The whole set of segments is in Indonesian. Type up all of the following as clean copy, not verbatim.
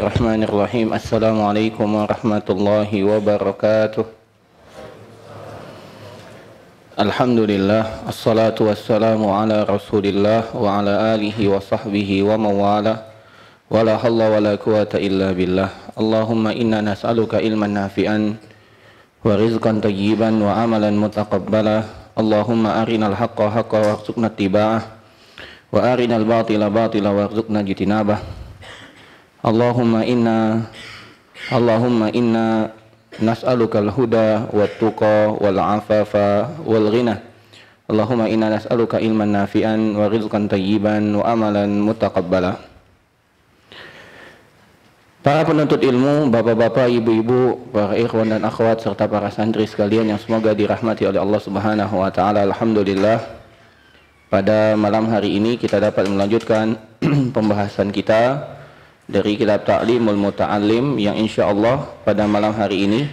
Bismillahirrahmanirrahim. Assalamualaikum warahmatullahi wabarakatuh. Alhamdulillah, assalatu wassalamu ala rasulillah wa ala alihi wa sahbihi wa mawala. Wa la halla wa la quwata illa billah. Allahumma inna nas'aluka ilman nafi'an wa rizqan tayyiban wa amalan mutaqabbala. Allahumma arinal haqqa haqqa warzuqna ittiba'ah wa arinal batila batila warzuqna jitinabah. Allahumma inna nas'aluka al-huda wat-tuqa wal-afafa wal-ghina. Allahumma inna nas'aluka ilman nafi'an wa rizqan tayyiban wa amalan mutaqabbala. Para penuntut ilmu, bapak-bapak, ibu-ibu, para ikhwan dan akhwat serta para santri sekalian yang semoga dirahmati oleh Allah Subhanahu wa taala. Alhamdulillah, pada malam hari ini kita dapat melanjutkan pembahasan kita dari kitab Ta'limul Muta'allim yang insyaallah pada malam hari ini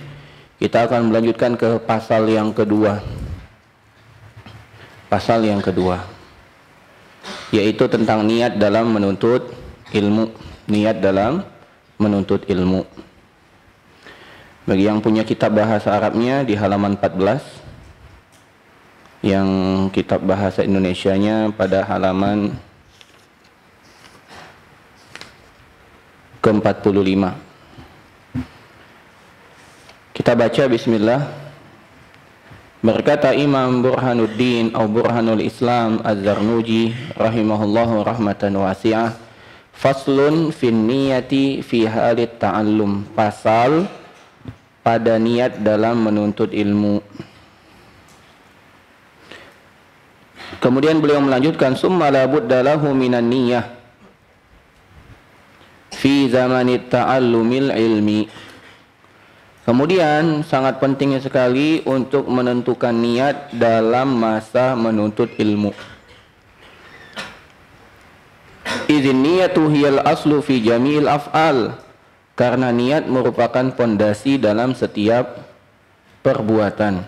kita akan melanjutkan ke pasal yang kedua. Pasal yang kedua yaitu tentang niat dalam menuntut ilmu. Niat dalam menuntut ilmu. Bagi yang punya kitab bahasa Arabnya di halaman 14, yang kitab bahasa Indonesianya pada halaman ke-45. Kita baca bismillah. Berkata Imam Burhanuddin atau Burhanul Islam Az-Zarnuji rahimahullahu rahmatan wasi'ah, faslun fin niyati fi halit ta'allum. Pasal pada niat dalam menuntut ilmu. Kemudian beliau melanjutkan, summa la budda lahu minan niyyah fi zamanit ta'allumil ilmi. Kemudian sangat pentingnya sekali untuk menentukan niat dalam masa menuntut ilmu. Idzin niyatu hiyal aslu fi jami'il af'al. Karena niat merupakan pondasi dalam setiap perbuatan.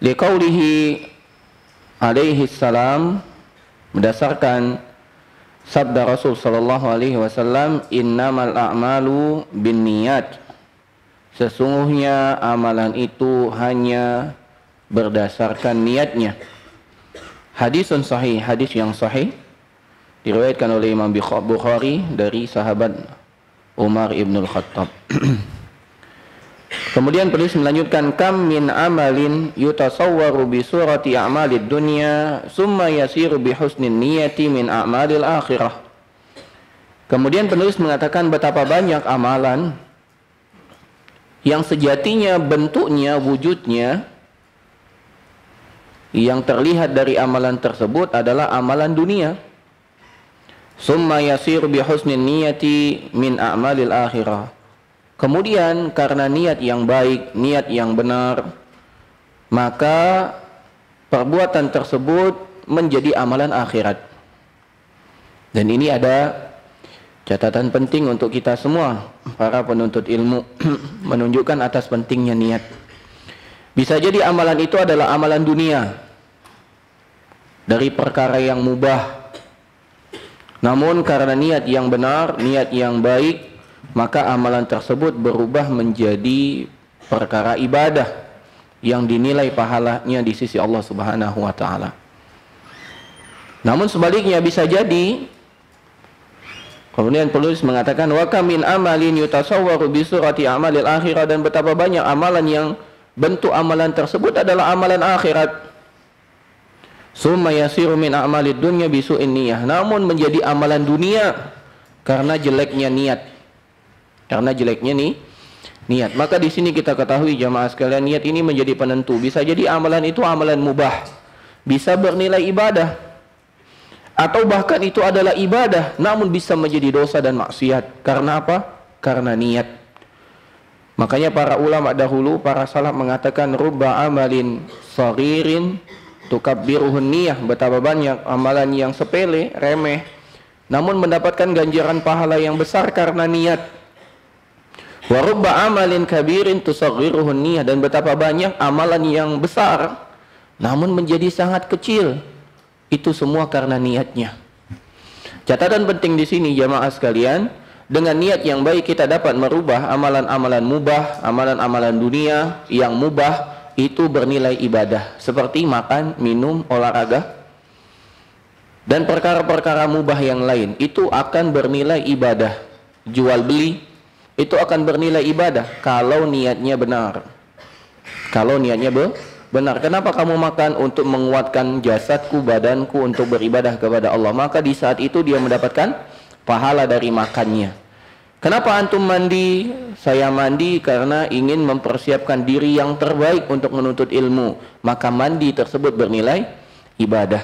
Liqaulihi alaihi salam, berdasarkan sabda Rasul sallallahu alaihi wasallam, innamal a'malu binniyat. Sesungguhnya amalan itu hanya berdasarkan niatnya. Hadisun sahih, hadis yang sahih diriwayatkan oleh Imam Bukhari dari sahabat Umar ibn al-Khattab. Kemudian penulis melanjutkan, kam min amalin yutasawwaru bi surati a'malid dunya summa yasiru bi husnin niyati min a'malil akhirah. Kemudian penulis mengatakan betapa banyak amalan yang sejatinya bentuknya, wujudnya yang terlihat dari amalan tersebut adalah amalan dunia. Summa yasiru bi husnin niyati min a'malil akhirah. Kemudian karena niat yang baik, niat yang benar, maka perbuatan tersebut menjadi amalan akhirat. Dan ini ada catatan penting untuk kita semua, para penuntut ilmu, menunjukkan atas pentingnya niat. Bisa jadi amalan itu adalah amalan dunia, dari perkara yang mubah. Namun karena niat yang benar, niat yang baik, maka amalan tersebut berubah menjadi perkara ibadah yang dinilai pahalanya di sisi Allah Subhanahu wa taala. Namun sebaliknya bisa jadi, kemudian penulis mengatakan, wa kam min amalin yutasawwaru bi surati amalil akhirah, dan betapa banyak amalan yang bentuk amalan tersebut adalah amalan akhirat. Summa yasiru min a'malid dunya bi su'in niyyah, namun menjadi amalan dunia karena jeleknya niat. Karena jeleknya niat. Maka di sini kita ketahui jamaah sekalian, niat ini menjadi penentu. Bisa jadi amalan itu amalan mubah, bisa bernilai ibadah, atau bahkan itu adalah ibadah namun bisa menjadi dosa dan maksiat. Karena apa? Karena niat. Makanya para ulama dahulu, para salaf mengatakan, rubba amalin saghirin tukabbiruhun niyah. Betapa banyak amalan yang sepele, remeh, namun mendapatkan ganjaran pahala yang besar karena niat. Wa rubba amalin kabirin tusaghiruhun niyah, dan betapa banyak amalan yang besar namun menjadi sangat kecil. Itu semua karena niatnya. Catatan penting di sini jamaah sekalian, dengan niat yang baik kita dapat merubah amalan-amalan mubah, amalan-amalan dunia yang mubah itu bernilai ibadah, seperti makan, minum, olahraga, dan perkara-perkara mubah yang lain itu akan bernilai ibadah. Jual beli itu akan bernilai ibadah kalau niatnya benar. Kalau niatnya benar. Kenapa kamu makan? Untuk menguatkan jasadku, badanku, untuk beribadah kepada Allah. Maka di saat itu dia mendapatkan pahala dari makannya. Kenapa antum mandi? Saya mandi karena ingin mempersiapkan diri yang terbaik untuk menuntut ilmu. Maka mandi tersebut bernilai ibadah,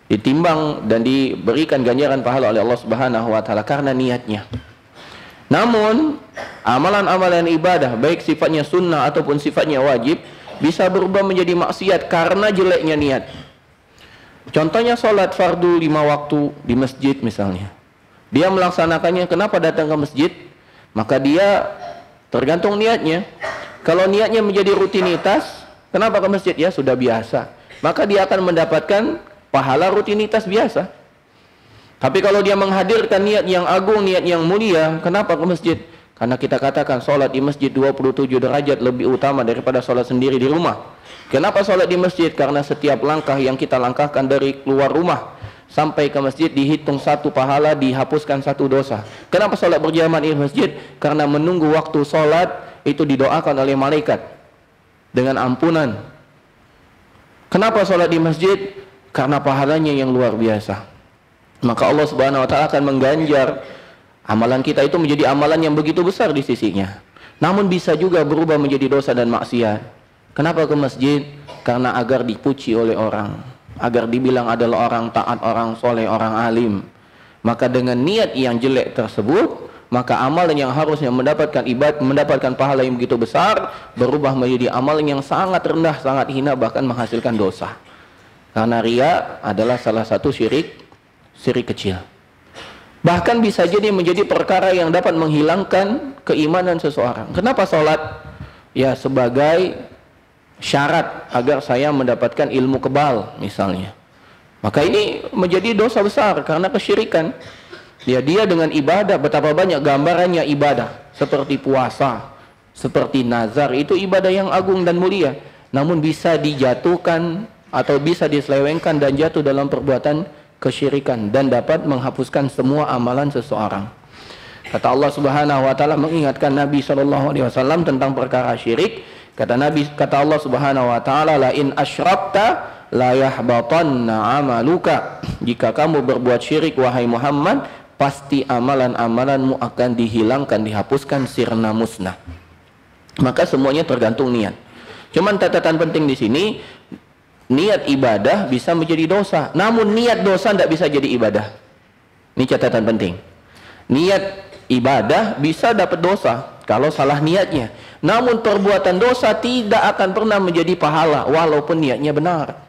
ditimbang dan diberikan ganjaran pahala oleh Allah Subhanahu wa taala karena niatnya. Namun amalan-amalan ibadah baik sifatnya sunnah ataupun sifatnya wajib bisa berubah menjadi maksiat karena jeleknya niat. Contohnya sholat fardu 5 waktu di masjid misalnya. Dia melaksanakannya, kenapa datang ke masjid? Maka dia tergantung niatnya. Kalau niatnya menjadi rutinitas, kenapa ke masjid? Ya sudah biasa. Maka dia akan mendapatkan pahala rutinitas biasa. Tapi kalau dia menghadirkan niat yang agung, niat yang mulia, kenapa ke masjid? Karena kita katakan sholat di masjid 27 derajat lebih utama daripada sholat sendiri di rumah. Kenapa sholat di masjid? Karena setiap langkah yang kita langkahkan dari keluar rumah sampai ke masjid dihitung 1 pahala, dihapuskan 1 dosa. Kenapa sholat berjamaah di masjid? Karena menunggu waktu sholat itu didoakan oleh malaikat dengan ampunan. Kenapa sholat di masjid? Karena pahalanya yang luar biasa. Maka Allah Subhanahu wa taala akan mengganjar amalan kita itu menjadi amalan yang begitu besar di sisinya. Namun bisa juga berubah menjadi dosa dan maksiat. Kenapa ke masjid? Karena agar dipuji oleh orang, agar dibilang adalah orang taat, orang soleh, orang alim. Maka dengan niat yang jelek tersebut, maka amalan yang harusnya mendapatkan ibadah, mendapatkan pahala yang begitu besar, berubah menjadi amalan yang sangat rendah, sangat hina, bahkan menghasilkan dosa. Karena riya adalah salah satu syirik kecil. Bahkan bisa jadi menjadi perkara yang dapat menghilangkan keimanan seseorang. Kenapa sholat? Ya sebagai syarat agar saya mendapatkan ilmu kebal misalnya. Maka ini menjadi dosa besar karena kesyirikan. Ya, dia dengan ibadah, betapa banyak gambarannya ibadah, seperti puasa, seperti nazar, itu ibadah yang agung dan mulia. Namun bisa dijatuhkan atau bisa diselewengkan dan jatuh dalam perbuatan kesyirikan dan dapat menghapuskan semua amalan seseorang. Kata Allah Subhanahu wa taala mengingatkan Nabi sallallahu alaihi wasallam tentang perkara syirik. Kata Allah Subhanahu wa taala, la in asyrakta la yahbatanna amaluka. Jika kamu berbuat syirik wahai Muhammad, pasti amalan-amalanmu akan dihilangkan, dihapuskan, sirna musnah. Maka semuanya tergantung niat. Cuman catatan penting di sini, niat ibadah bisa menjadi dosa, namun niat dosa tidak bisa jadi ibadah. Ini catatan penting. Niat ibadah bisa dapat dosa kalau salah niatnya, namun perbuatan dosa tidak akan pernah menjadi pahala walaupun niatnya benar.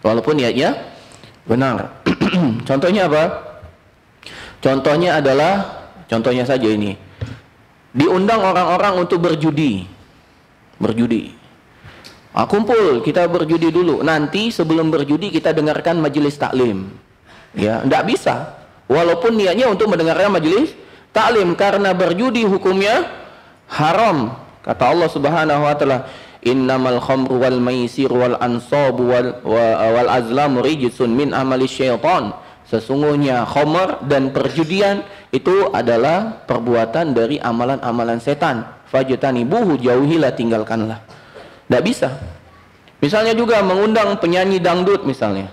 Walaupun niatnya benar. Contohnya apa? Contohnya adalah, contohnya saja ini, diundang orang-orang untuk berjudi. Kumpul, kita berjudi dulu. Nanti sebelum berjudi kita dengarkan majelis taklim. Ya, tidak bisa. Walaupun niatnya untuk mendengarkan majelis taklim, karena berjudi hukumnya haram. Kata Allah Subhanahu wa taala, "Innamal khamru wal maisir wal ansabu wal azlamu rijsun min amali syaitan." Sesungguhnya khamr dan perjudian itu adalah perbuatan dari amalan-amalan setan. Fajtanibuhu, jauhilah, tinggalkanlah. Tidak bisa. Misalnya juga mengundang penyanyi dangdut misalnya,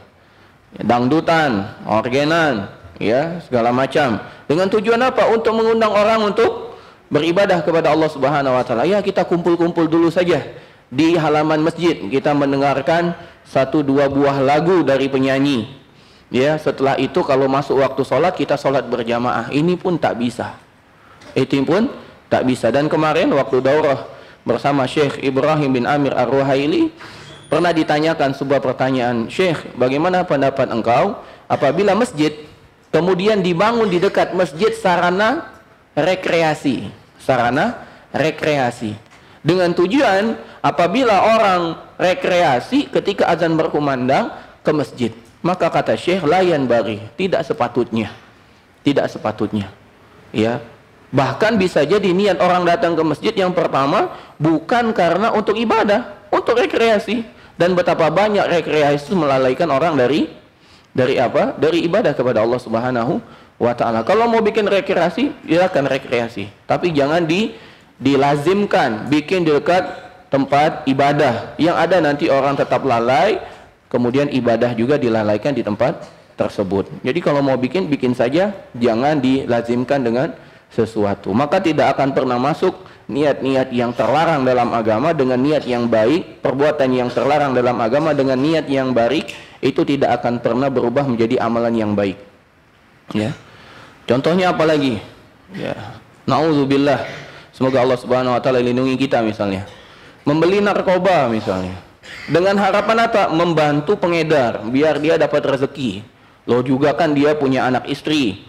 dangdutan, orgenan, ya segala macam. Dengan tujuan apa? Untuk mengundang orang untuk beribadah kepada Allah Subhanahu wa taala. Ya, kita kumpul-kumpul dulu saja di halaman masjid. Kita mendengarkan 1-2 buah lagu dari penyanyi. Ya, setelah itu kalau masuk waktu sholat, kita sholat berjamaah. Ini pun tak bisa. Itu pun tak bisa. Dan kemarin waktu daurah bersama Syekh Ibrahim bin Amir Ar-Ruhaili, pernah ditanyakan sebuah pertanyaan, "Syekh, bagaimana pendapat engkau apabila masjid kemudian dibangun di dekat masjid sarana rekreasi dengan tujuan apabila orang rekreasi ketika azan berkumandang ke masjid, Maka kata Syekh, layan bari, tidak sepatutnya. Tidak sepatutnya. Ya. Bahkan bisa jadi niat orang datang ke masjid yang pertama bukan karena untuk ibadah, untuk rekreasi. Dan betapa banyak rekreasi itu melalaikan orang dari apa? Dari ibadah kepada Allah Subhanahu wa ta'ala. Kalau mau bikin rekreasi, silakan rekreasi. Tapi jangan dilazimkan bikin di dekat tempat ibadah. Yang ada nanti orang tetap lalai, kemudian ibadah juga dilalaikan di tempat tersebut. Jadi kalau mau bikin saja, jangan dilazimkan dengan sesuatu. Maka tidak akan pernah masuk niat-niat yang terlarang dalam agama dengan niat yang baik. Perbuatan yang terlarang dalam agama dengan niat yang baik itu tidak akan pernah berubah menjadi amalan yang baik. Ya. Contohnya apa lagi? Ya. Nauzubillah. Semoga Allah Subhanahu wa taala lindungi kita misalnya. Membeli narkoba misalnya. Dengan harapan apa? Membantu pengedar biar dia dapat rezeki. Loh juga kan dia punya anak istri.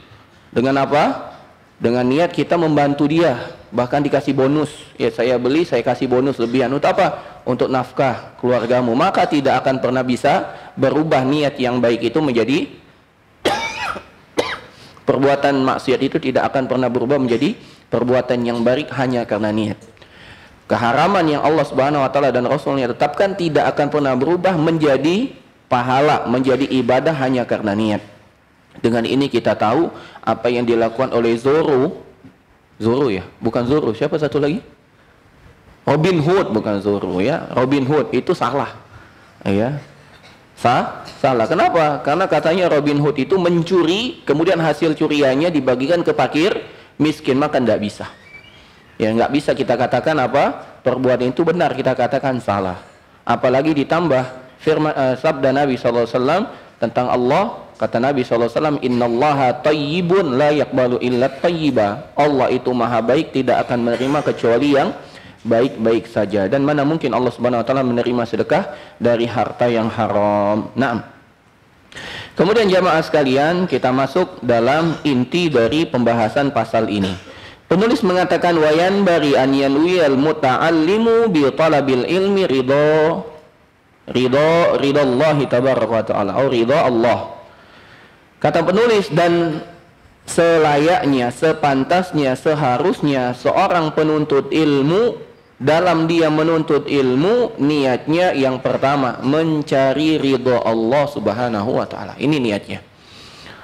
Dengan apa? Dengan niat kita membantu dia, bahkan dikasih bonus. Ya, saya beli, saya kasih bonus lebihan. Untuk apa? Untuk nafkah keluargamu. Maka tidak akan pernah bisa berubah niat yang baik itu menjadi perbuatan maksiat itu tidak akan pernah berubah menjadi perbuatan yang baik hanya karena niat. Keharaman yang Allah Subhanahu wa taala dan Rasulnya tetapkan tidak akan pernah berubah menjadi pahala, menjadi ibadah hanya karena niat. Dengan ini kita tahu apa yang dilakukan oleh Zoro ya, bukan Zoro, siapa satu lagi? Robin Hood, bukan Zoro ya. Robin Hood itu salah. Ya. Salah. Kenapa? Karena katanya Robin Hood itu mencuri, kemudian hasil curiannya dibagikan ke fakir miskin, maka tidak bisa. Ya, nggak bisa kita katakan apa? Perbuatan itu benar, kita katakan salah. Apalagi ditambah firman sabda Nabi SAW tentang Allah. Kata Nabi SAW, innallaha tayyibun la yaqbalu illa tayyiba. Allah itu maha baik, tidak akan menerima kecuali yang baik-baik saja. Dan mana mungkin Allah Subhanahu wa taala menerima sedekah dari harta yang haram. Naam. Kemudian jamaah sekalian, kita masuk dalam inti dari pembahasan pasal ini. Penulis mengatakan wayan bari an yanwiyal muta'allimu bi talabil ilmi ridha Allah tabaraka wa taala atau ridha Allah. Kata penulis, dan selayaknya, sepantasnya, seharusnya seorang penuntut ilmu dalam dia menuntut ilmu niatnya yang pertama mencari ridha Allah Subhanahu wa taala. Ini niatnya.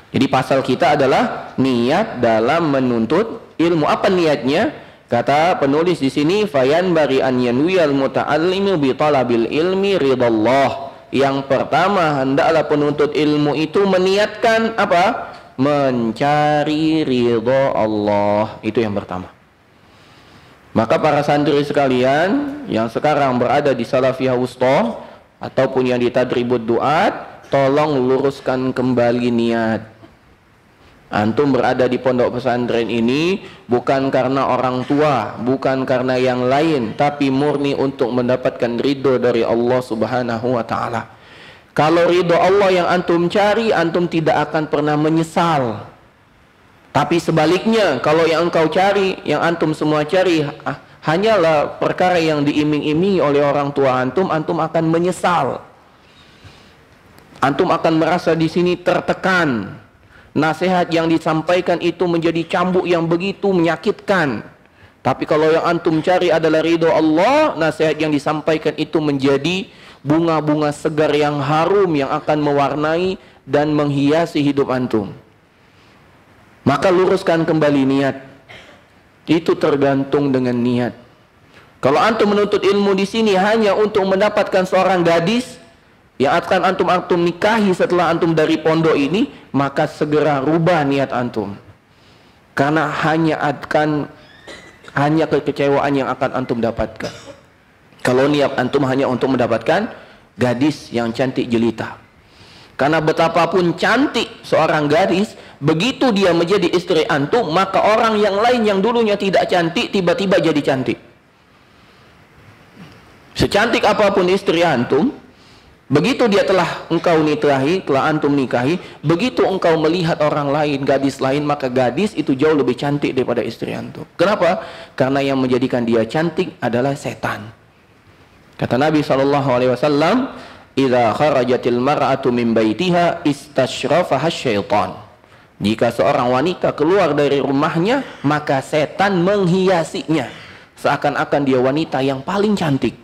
Jadi pasal kita adalah niat dalam menuntut ilmu. Apa niatnya? Kata penulis di sini fayan bari an yanwiyal muta'allimu bi talabil ilmi ridallah. Yang pertama, hendaklah penuntut ilmu itu meniatkan apa? Mencari ridha Allah. Itu yang pertama. Maka para santri sekalian yang sekarang berada di Salafiyah Wusta ataupun yang di Tadribud Duat, tolong luruskan kembali niat. Antum berada di pondok pesantren ini bukan karena orang tua, bukan karena yang lain, tapi murni untuk mendapatkan ridho dari Allah Subhanahu wa taala. Kalau ridho Allah yang antum cari, antum tidak akan pernah menyesal. Tapi sebaliknya, kalau yang engkau cari, yang antum semua cari, hanyalah perkara yang diiming-imingi oleh orang tua antum, antum akan menyesal. Antum akan merasa di sini tertekan. Nasihat yang disampaikan itu menjadi cambuk yang begitu menyakitkan. Tapi kalau yang antum cari adalah ridho Allah, nasihat yang disampaikan itu menjadi bunga-bunga segar yang harum yang akan mewarnai dan menghiasi hidup antum. Maka luruskan kembali niat. Itu tergantung dengan niat. Kalau antum menuntut ilmu di sini hanya untuk mendapatkan seorang gadis yang akan antum nikahi setelah antum dari pondok ini, maka segera rubah niat antum. Karena hanya kekecewaan yang akan antum dapatkan. Kalau niat antum hanya untuk mendapatkan gadis yang cantik jelita. Karena betapapun cantik seorang gadis, begitu dia menjadi istri antum, maka orang yang lain yang dulunya tidak cantik tiba-tiba jadi cantik. Secantik apapun istri antum, begitu dia telah engkau nikahi, telah antum nikahi, begitu engkau melihat orang lain, gadis lain, maka gadis itu jauh lebih cantik daripada istri antum. Kenapa? Karena yang menjadikan dia cantik adalah setan. Kata Nabi SAW, idza kharajatil mar'atu min baitiha istashrafaha syaitan. Jika seorang wanita keluar dari rumahnya, maka setan menghiasinya seakan-akan dia wanita yang paling cantik.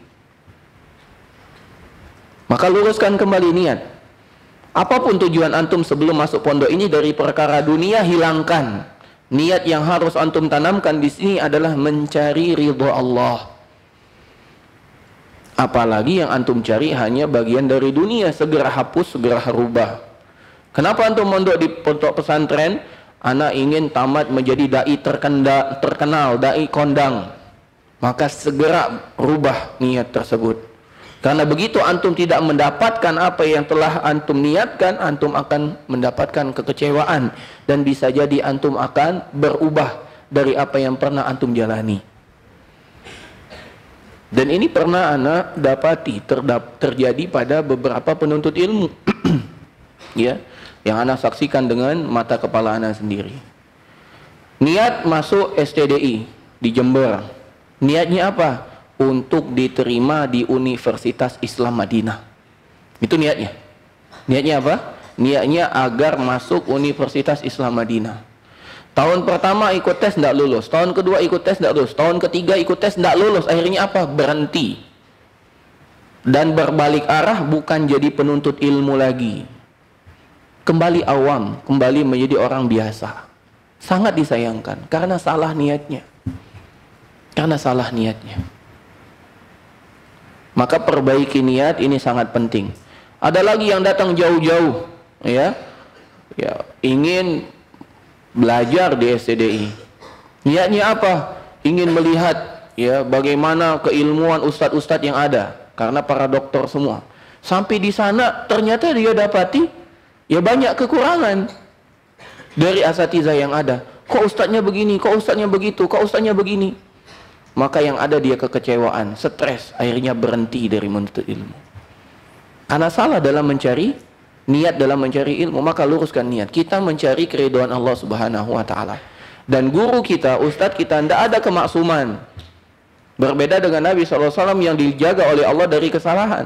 Maka luruskan kembali niat. Apapun tujuan antum sebelum masuk pondok ini dari perkara dunia, hilangkan. Niat yang harus antum tanamkan di sini adalah mencari ridha Allah. Apalagi yang antum cari hanya bagian dari dunia, segera hapus, segera rubah. Kenapa antum mondok di pondok pesantren? Anak ingin tamat menjadi dai terkenal, dai kondang. Maka segera rubah niat tersebut. Karena begitu antum tidak mendapatkan apa yang telah antum niatkan, antum akan mendapatkan kekecewaan dan bisa jadi antum akan berubah dari apa yang pernah antum jalani. Dan ini pernah anak dapati terjadi pada beberapa penuntut ilmu. Ya, yang anak saksikan dengan mata kepala anak sendiri. Niat masuk STDI di Jember. Niatnya apa? Untuk diterima di Universitas Islam Madinah. Itu niatnya. Niatnya apa? Niatnya agar masuk Universitas Islam Madinah. Tahun pertama ikut tes tidak lulus, tahun kedua ikut tes tidak lulus, tahun ketiga ikut tes tidak lulus. Akhirnya apa? Berhenti. Dan berbalik arah, bukan jadi penuntut ilmu lagi. Kembali awam, kembali menjadi orang biasa. Sangat disayangkan karena salah niatnya. Karena salah niatnya. Maka perbaiki niat, ini sangat penting. Ada lagi yang datang jauh-jauh, ya, ingin belajar di STDI. Niatnya apa? Ingin melihat, ya, bagaimana keilmuan ustadz-ustadz yang ada, karena para dokter semua. Sampai di sana ternyata dia dapati, ya, banyak kekurangan dari asatidzah yang ada. Kok ustadznya begini, kok ustadznya begitu, kok ustadznya begini. Maka yang ada dia kekecewaan, stres, akhirnya berhenti dari menuntut ilmu. Karena salah dalam mencari, niat dalam mencari ilmu, maka luruskan niat. Kita mencari keridhaan Allah Subhanahu wa taala. Dan guru kita, ustadz kita, tidak ada kemaksuman. Berbeda dengan Nabi SAW yang dijaga oleh Allah dari kesalahan.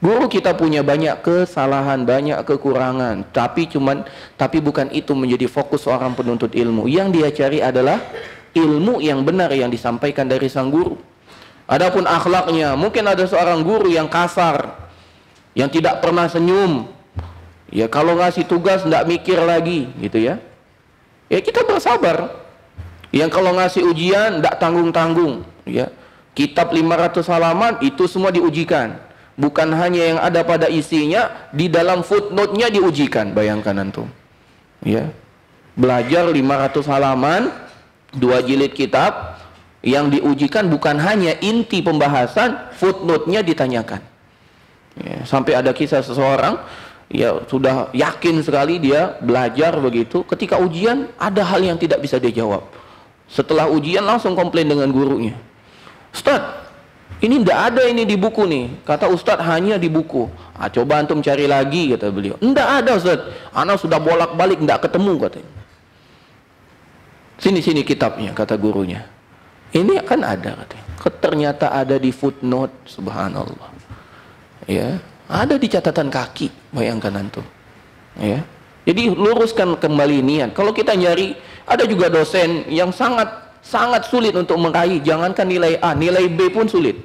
Guru kita punya banyak kesalahan, banyak kekurangan, tapi bukan itu menjadi fokus seorang penuntut ilmu. Yang dia cari adalah ilmu yang benar yang disampaikan dari sang guru. Adapun akhlaknya, mungkin ada seorang guru yang kasar, yang tidak pernah senyum. Ya, kalau ngasih tugas tidak mikir lagi, gitu ya. Ya, kita bersabar. Yang kalau ngasih ujian tidak tanggung-tanggung, ya. Kitab 500 halaman itu semua diujikan. Bukan hanya yang ada pada isinya, di dalam footnote-nya diujikan. Bayangkan antum. Ya. Belajar 500 halaman, 2 jilid kitab, yang diujikan bukan hanya inti pembahasan, footnote-nya ditanyakan. Ya, sampai ada kisah seseorang, ya, sudah yakin sekali dia belajar begitu, ketika ujian ada hal yang tidak bisa dia jawab. Setelah ujian langsung komplain dengan gurunya. Ustadz, ini tidak ada ini di buku nih. Kata Ustadz, hanya di buku. Coba antum cari lagi, kata beliau. Tidak ada Ustadz, anak sudah bolak-balik tidak ketemu, katanya. Sini kitabnya, kata gurunya. Ini kan ada, katanya. Ternyata ada di footnote, subhanallah. Ya, ada di catatan kaki, bayangkan antum. Ya. Jadi luruskan kembali niat. Kalau kita nyari, ada juga dosen yang sangat sulit untuk meraih, jangankan nilai A, nilai B pun sulit.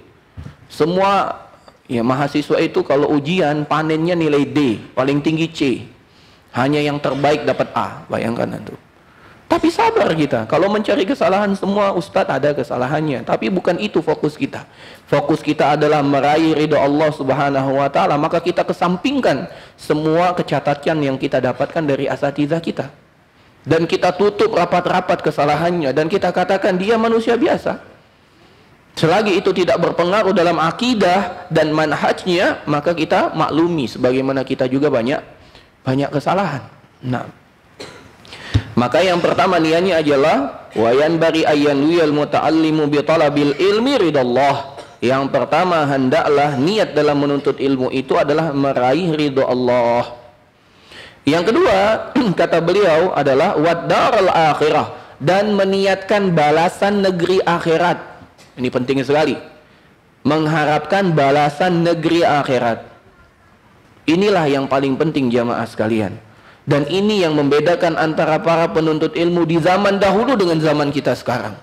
Semua, ya, mahasiswa itu kalau ujian panennya nilai D, paling tinggi C. Hanya yang terbaik dapat A, bayangkan antum. Tapi sabar kita, kalau mencari kesalahan semua ustadz ada kesalahannya, tapi bukan itu fokus kita. Fokus kita adalah meraih ridha Allah Subhanahu wa taala, maka kita kesampingkan semua kecacatan yang kita dapatkan dari asatidzah kita. Dan kita tutup rapat-rapat kesalahannya dan kita katakan dia manusia biasa. Selagi itu tidak berpengaruh dalam akidah dan manhajnya, maka kita maklumi sebagaimana kita juga banyak kesalahan. Nah, maka yang pertama niatnya adalah wayan bari ayyanwiyal muta'allimu bi talabil ilmi ridallah. Yang pertama, hendaklah niat dalam menuntut ilmu itu adalah meraih ridha Allah. Yang kedua, kata beliau adalah waddaral akhirah, dan meniatkan balasan negeri akhirat. Ini penting sekali. Mengharapkan balasan negeri akhirat. Inilah yang paling penting jamaah sekalian. Dan ini yang membedakan antara para penuntut ilmu di zaman dahulu dengan zaman kita sekarang.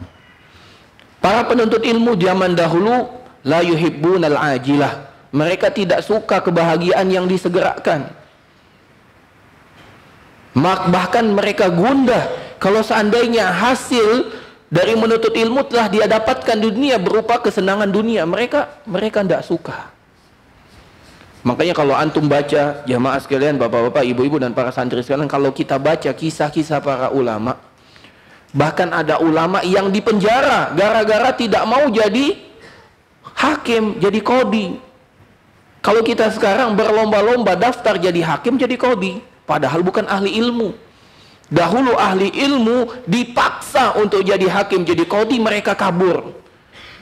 Para penuntut ilmu zaman dahulu la yuhibbunal ajilah. Mereka tidak suka kebahagiaan yang disegerakan. Bahkan mereka gundah kalau seandainya hasil dari menuntut ilmu telah dia dapatkan di dunia berupa kesenangan dunia, mereka tidak suka. Makanya kalau antum baca, jamaah sekalian, bapak-bapak, ibu-ibu dan para santri sekalian, kalau kita baca kisah-kisah para ulama, bahkan ada ulama yang dipenjara gara-gara tidak mau jadi hakim, jadi qadhi. Kalau kita sekarang berlomba-lomba daftar jadi hakim, jadi qadhi, padahal bukan ahli ilmu. Dahulu ahli ilmu dipaksa untuk jadi hakim, jadi qadhi, mereka kabur.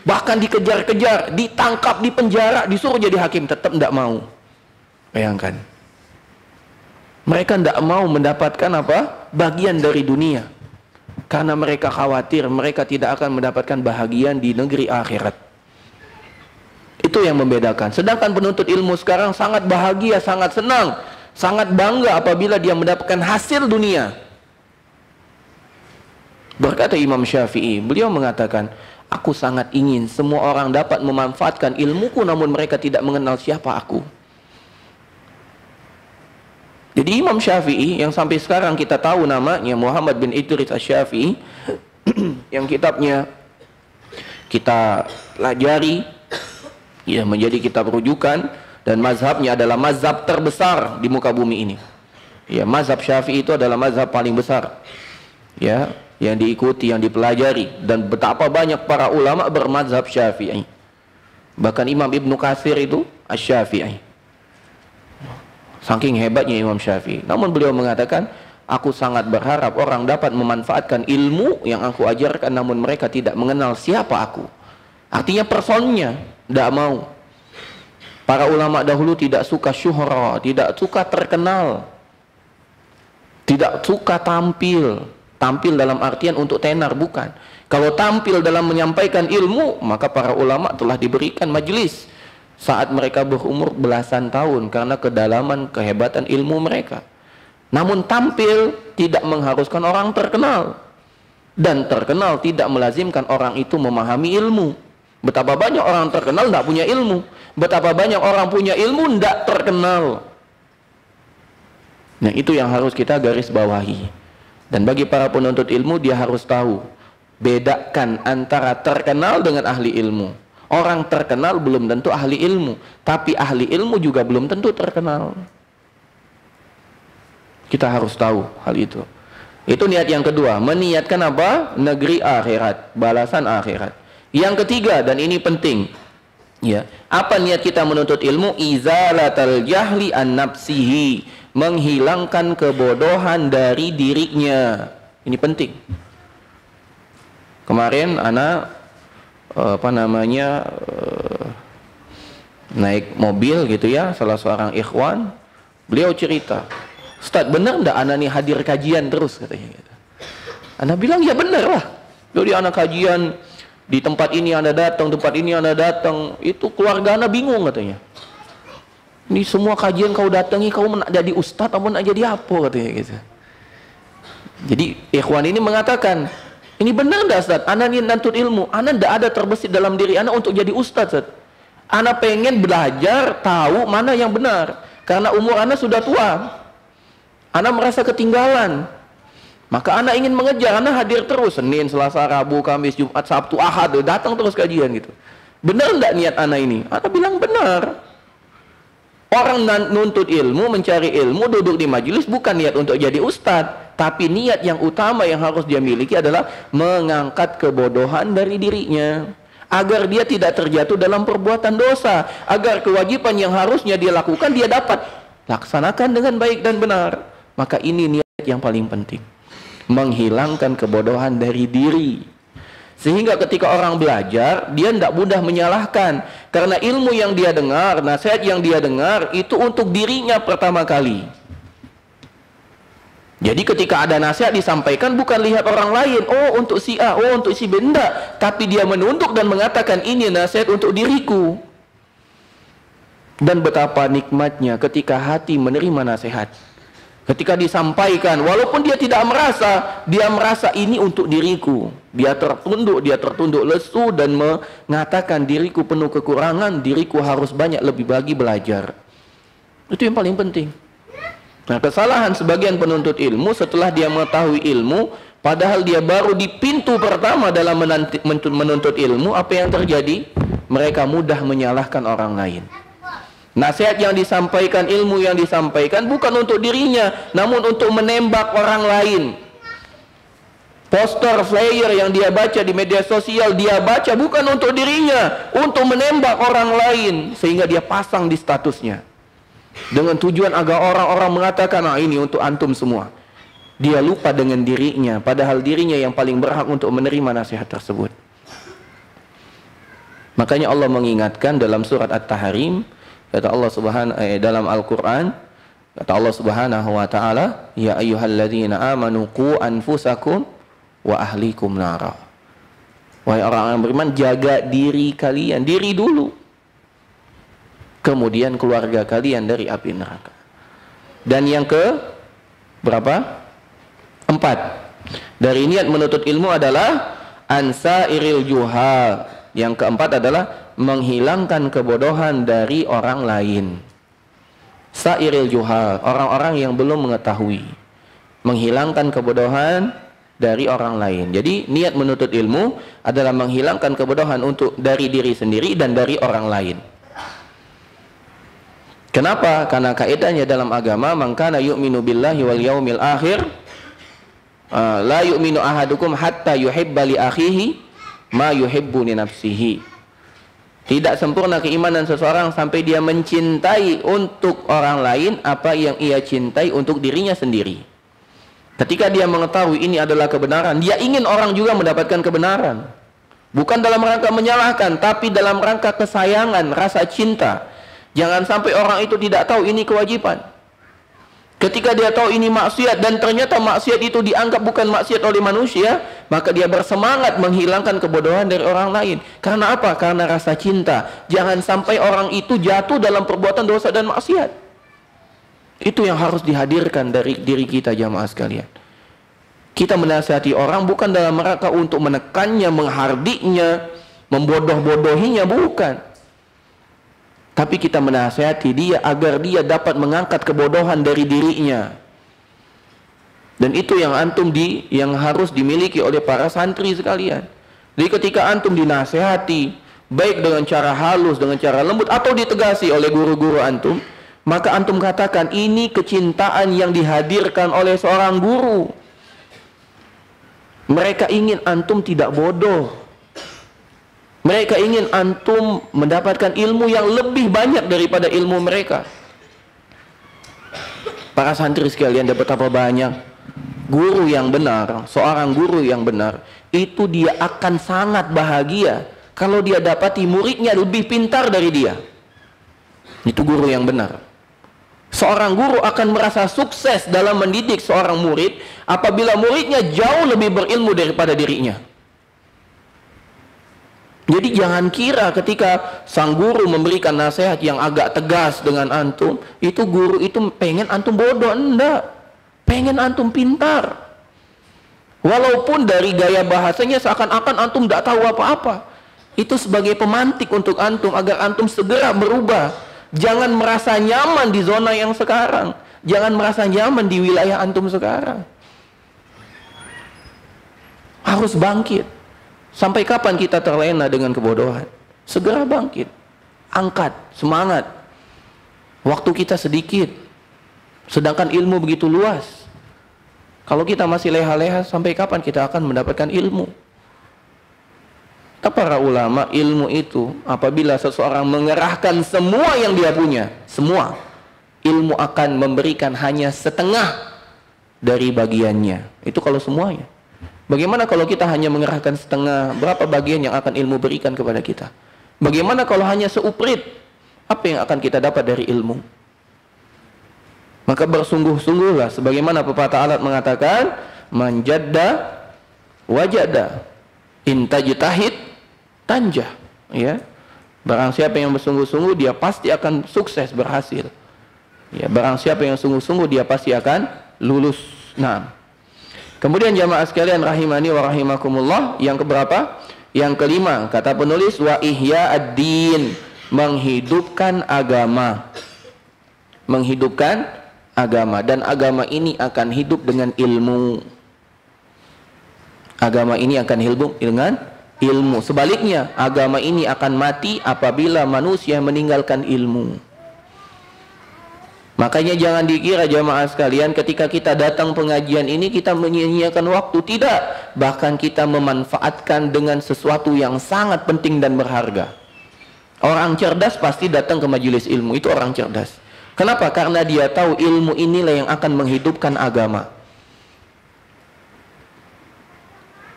Bahkan dikejar-kejar, ditangkap, dipenjara, disuruh jadi hakim, tetap tidak mau. Bayangkan. Mereka tidak mau mendapatkan apa? Bagian dari dunia. Karena mereka khawatir mereka tidak akan mendapatkan bahagian di negeri akhirat. Itu yang membedakan. Sedangkan penuntut ilmu sekarang sangat bahagia, sangat senang, sangat bangga apabila dia mendapatkan hasil dunia. Berkata Imam Syafi'i, beliau mengatakan, aku sangat ingin semua orang dapat memanfaatkan ilmuku namun mereka tidak mengenal siapa aku. Jadi Imam Syafi'i yang sampai sekarang kita tahu namanya Muhammad bin Idris Asy-Syafi'i yang kitabnya kita pelajari ya menjadi kitab rujukan dan mazhabnya adalah mazhab terbesar di muka bumi ini. Ya, mazhab Syafi'i itu adalah mazhab paling besar. Ya, yang diikuti, yang dipelajari, dan betapa banyak para ulama bermazhab Syafi'i. Bahkan Imam Ibnu Katsir itu Asy-Syafi'i. Saking hebatnya Imam Syafi'i. Namun beliau mengatakan, aku sangat berharap orang dapat memanfaatkan ilmu yang aku ajarkan namun mereka tidak mengenal siapa aku. Artinya personnya tidak mau. Para ulama dahulu tidak suka syuhra, tidak suka terkenal, tidak suka tampil. Tampil dalam artian untuk tenar, bukan. Kalau tampil dalam menyampaikan ilmu, maka para ulama telah diberikan majelis saat mereka berumur belasan tahun karena kedalaman kehebatan ilmu mereka. Namun tampil tidak mengharuskan orang terkenal, dan terkenal tidak melazimkan orang itu memahami ilmu. Betapa banyak orang terkenal tidak punya ilmu, betapa banyak orang punya ilmu tidak terkenal. Nah, itu yang harus kita garis bawahi. Dan bagi para penuntut ilmu, dia harus tahu bedakan antara terkenal dengan ahli ilmu. Orang terkenal belum tentu ahli ilmu, tapi ahli ilmu juga belum tentu terkenal. Kita harus tahu hal itu. Itu niat yang kedua, meniatkan apa? Negeri akhirat, balasan akhirat. Yang ketiga, dan ini penting, ya, apa niat kita menuntut ilmu? Izalatal jahli an nafsihi, menghilangkan kebodohan dari dirinya. Ini penting. Kemarin anak naik mobil gitu ya, salah seorang ikhwan, beliau cerita, Ustaz, benar enggak anak nih hadir kajian terus, katanya gitu. Anak bilang ya benar lah. Jadi anak kajian di tempat ini Anda datang, tempat ini Anda datang, itu keluarga anak bingung katanya. Ini semua kajian kau datangi, kau nak jadi ustaz atau nak jadi apa, katanya gitu. Jadi ikhwan ini mengatakan, ini benar enggak Ustaz? Anak ini nuntut ilmu, anak enggak ada terbesit dalam diri anak untuk jadi ustaz, Ustaz. Anak pengen belajar, tahu mana yang benar. Karena umur anak sudah tua. Anak merasa ketinggalan. Maka anak ingin mengejar, anak hadir terus Senin, Selasa, Rabu, Kamis, Jumat, Sabtu, Ahad, datang terus kajian gitu. Benar enggak niat anak ini? Anak bilang benar. Orang nuntut ilmu, mencari ilmu, duduk di majelis bukan niat untuk jadi ustadz, tapi niat yang utama yang harus dia miliki adalah mengangkat kebodohan dari dirinya, agar dia tidak terjatuh dalam perbuatan dosa, agar kewajiban yang harusnya dia lakukan dia dapat laksanakan dengan baik dan benar. Maka ini niat yang paling penting, menghilangkan kebodohan dari diri. Sehingga ketika orang belajar, dia tidak mudah menyalahkan. Karena ilmu yang dia dengar, nasihat yang dia dengar, itu untuk dirinya pertama kali. Jadi ketika ada nasihat disampaikan, bukan lihat orang lain. Oh untuk si A, oh untuk si B, tidak. Tapi dia menunduk dan mengatakan ini nasihat untuk diriku. Dan betapa nikmatnya ketika hati menerima nasihat. Ketika disampaikan, walaupun dia tidak merasa, dia merasa ini untuk diriku. Dia tertunduk lesu dan mengatakan diriku penuh kekurangan, diriku harus banyak lebih belajar. Itu yang paling penting. Nah, kesalahan sebagian penuntut ilmu setelah dia mengetahui ilmu, padahal dia baru di pintu pertama dalam menuntut ilmu, apa yang terjadi? Mereka mudah menyalahkan orang lain. Nasihat yang disampaikan, ilmu yang disampaikan bukan untuk dirinya, namun untuk menembak orang lain. Poster, flyer yang dia baca di media sosial, dia baca bukan untuk dirinya, untuk menembak orang lain, sehingga dia pasang di statusnya. Dengan tujuan agar orang-orang mengatakan, nah ini untuk antum semua. Dia lupa dengan dirinya, padahal dirinya yang paling berhak untuk menerima nasihat tersebut. Makanya Allah mengingatkan dalam surat At-Tahrim, kata Allah dalam Al-Quran, kata Allah Subhanahu wa ta'ala, ya ayyuhalladzina amanu qu anfusakum wa ahlikum nara. Wahai orang-orang beriman, jaga diri kalian, diri dulu, kemudian keluarga kalian dari api neraka. Dan yang ke berapa? 4. Dari niat menuntut ilmu adalah ansairil juhal. Yang keempat adalah menghilangkan kebodohan dari orang lain. Sairil juhal, orang-orang yang belum mengetahui. Menghilangkan kebodohan dari orang lain. Jadi niat menuntut ilmu adalah menghilangkan kebodohan dari diri sendiri dan dari orang lain. Kenapa? Karena kaidahnya dalam agama, man kana yu'minu billahi wal yaumil akhir la yu'minu ahadukum hatta yuhibba li akhihi ma yuhibbu li nafsihi. Tidak sempurna keimanan seseorang sampai dia mencintai untuk orang lain apa yang ia cintai untuk dirinya sendiri. Ketika dia mengetahui ini adalah kebenaran, dia ingin orang juga mendapatkan kebenaran. Bukan dalam rangka menyalahkan, tapi dalam rangka kesayangan, rasa cinta. Jangan sampai orang itu tidak tahu ini kewajiban. Ketika dia tahu ini maksiat dan ternyata maksiat itu dianggap bukan maksiat oleh manusia, maka dia bersemangat menghilangkan kebodohan dari orang lain. Karena apa? Karena rasa cinta. Jangan sampai orang itu jatuh dalam perbuatan dosa dan maksiat. Itu yang harus dihadirkan dari diri kita, jamaah sekalian. Kita menasihati orang bukan dalam rangka untuk menekannya, menghardiknya, membodoh-bodohinya, bukan. Tapi kita menasihati dia agar dia dapat mengangkat kebodohan dari dirinya. Dan itu yang yang harus dimiliki oleh para santri sekalian. Jadi ketika antum dinasihati, baik dengan cara halus, dengan cara lembut, atau ditegasi oleh guru-guru antum, maka antum katakan ini kecintaan yang dihadirkan oleh seorang guru. Mereka ingin antum tidak bodoh. Mereka ingin antum mendapatkan ilmu yang lebih banyak daripada ilmu mereka. Para santri sekalian, ada betapa banyak guru yang benar, seorang guru yang benar, itu dia akan sangat bahagia kalau dia dapati muridnya lebih pintar dari dia. Itu guru yang benar. Seorang guru akan merasa sukses dalam mendidik seorang murid apabila muridnya jauh lebih berilmu daripada dirinya. Jadi jangan kira ketika sang guru memberikan nasihat yang agak tegas dengan antum, itu guru itu pengen antum bodoh. Enggak, pengen antum pintar. Walaupun dari gaya bahasanya seakan-akan antum tidak tahu apa-apa, itu sebagai pemantik untuk antum agar antum segera berubah. Jangan merasa nyaman di zona yang sekarang, jangan merasa nyaman di wilayah antum sekarang. Harus bangkit. Sampai kapan kita terlena dengan kebodohan? Segera bangkit, angkat, semangat. Waktu kita sedikit, sedangkan ilmu begitu luas. Kalau kita masih leha-leha, sampai kapan kita akan mendapatkan ilmu? Kata para ulama, ilmu itu apabila seseorang mengerahkan semua yang dia punya, semua, ilmu akan memberikan hanya setengah dari bagiannya. Itu kalau semuanya. Bagaimana kalau kita hanya mengerahkan setengah? Berapa bagian yang akan ilmu berikan kepada kita? Bagaimana kalau hanya seuprit? Apa yang akan kita dapat dari ilmu? Maka bersungguh-sungguhlah, sebagaimana pepatah alat mengatakan, man jadda wajada, in tajtahid tanjah. Ya, Barang siapa yang bersungguh-sungguh, dia pasti akan sukses, berhasil. Ya, barang siapa yang sungguh-sungguh, dia pasti akan lulus. Nah, kemudian jamaah sekalian rahimani wa rahimakumullah, yang keberapa? Yang kelima, kata penulis, wa ihya ad-din, menghidupkan agama. Menghidupkan agama, dan agama ini akan hidup dengan ilmu. Agama ini akan hidup dengan ilmu. Sebaliknya, agama ini akan mati apabila manusia meninggalkan ilmu. Makanya jangan dikira jamaah sekalian ketika kita datang pengajian ini kita menyia-nyiakan waktu. Tidak. Bahkan kita memanfaatkan dengan sesuatu yang sangat penting dan berharga. Orang cerdas pasti datang ke majelis ilmu. Itu orang cerdas. Kenapa? Karena dia tahu ilmu inilah yang akan menghidupkan agama.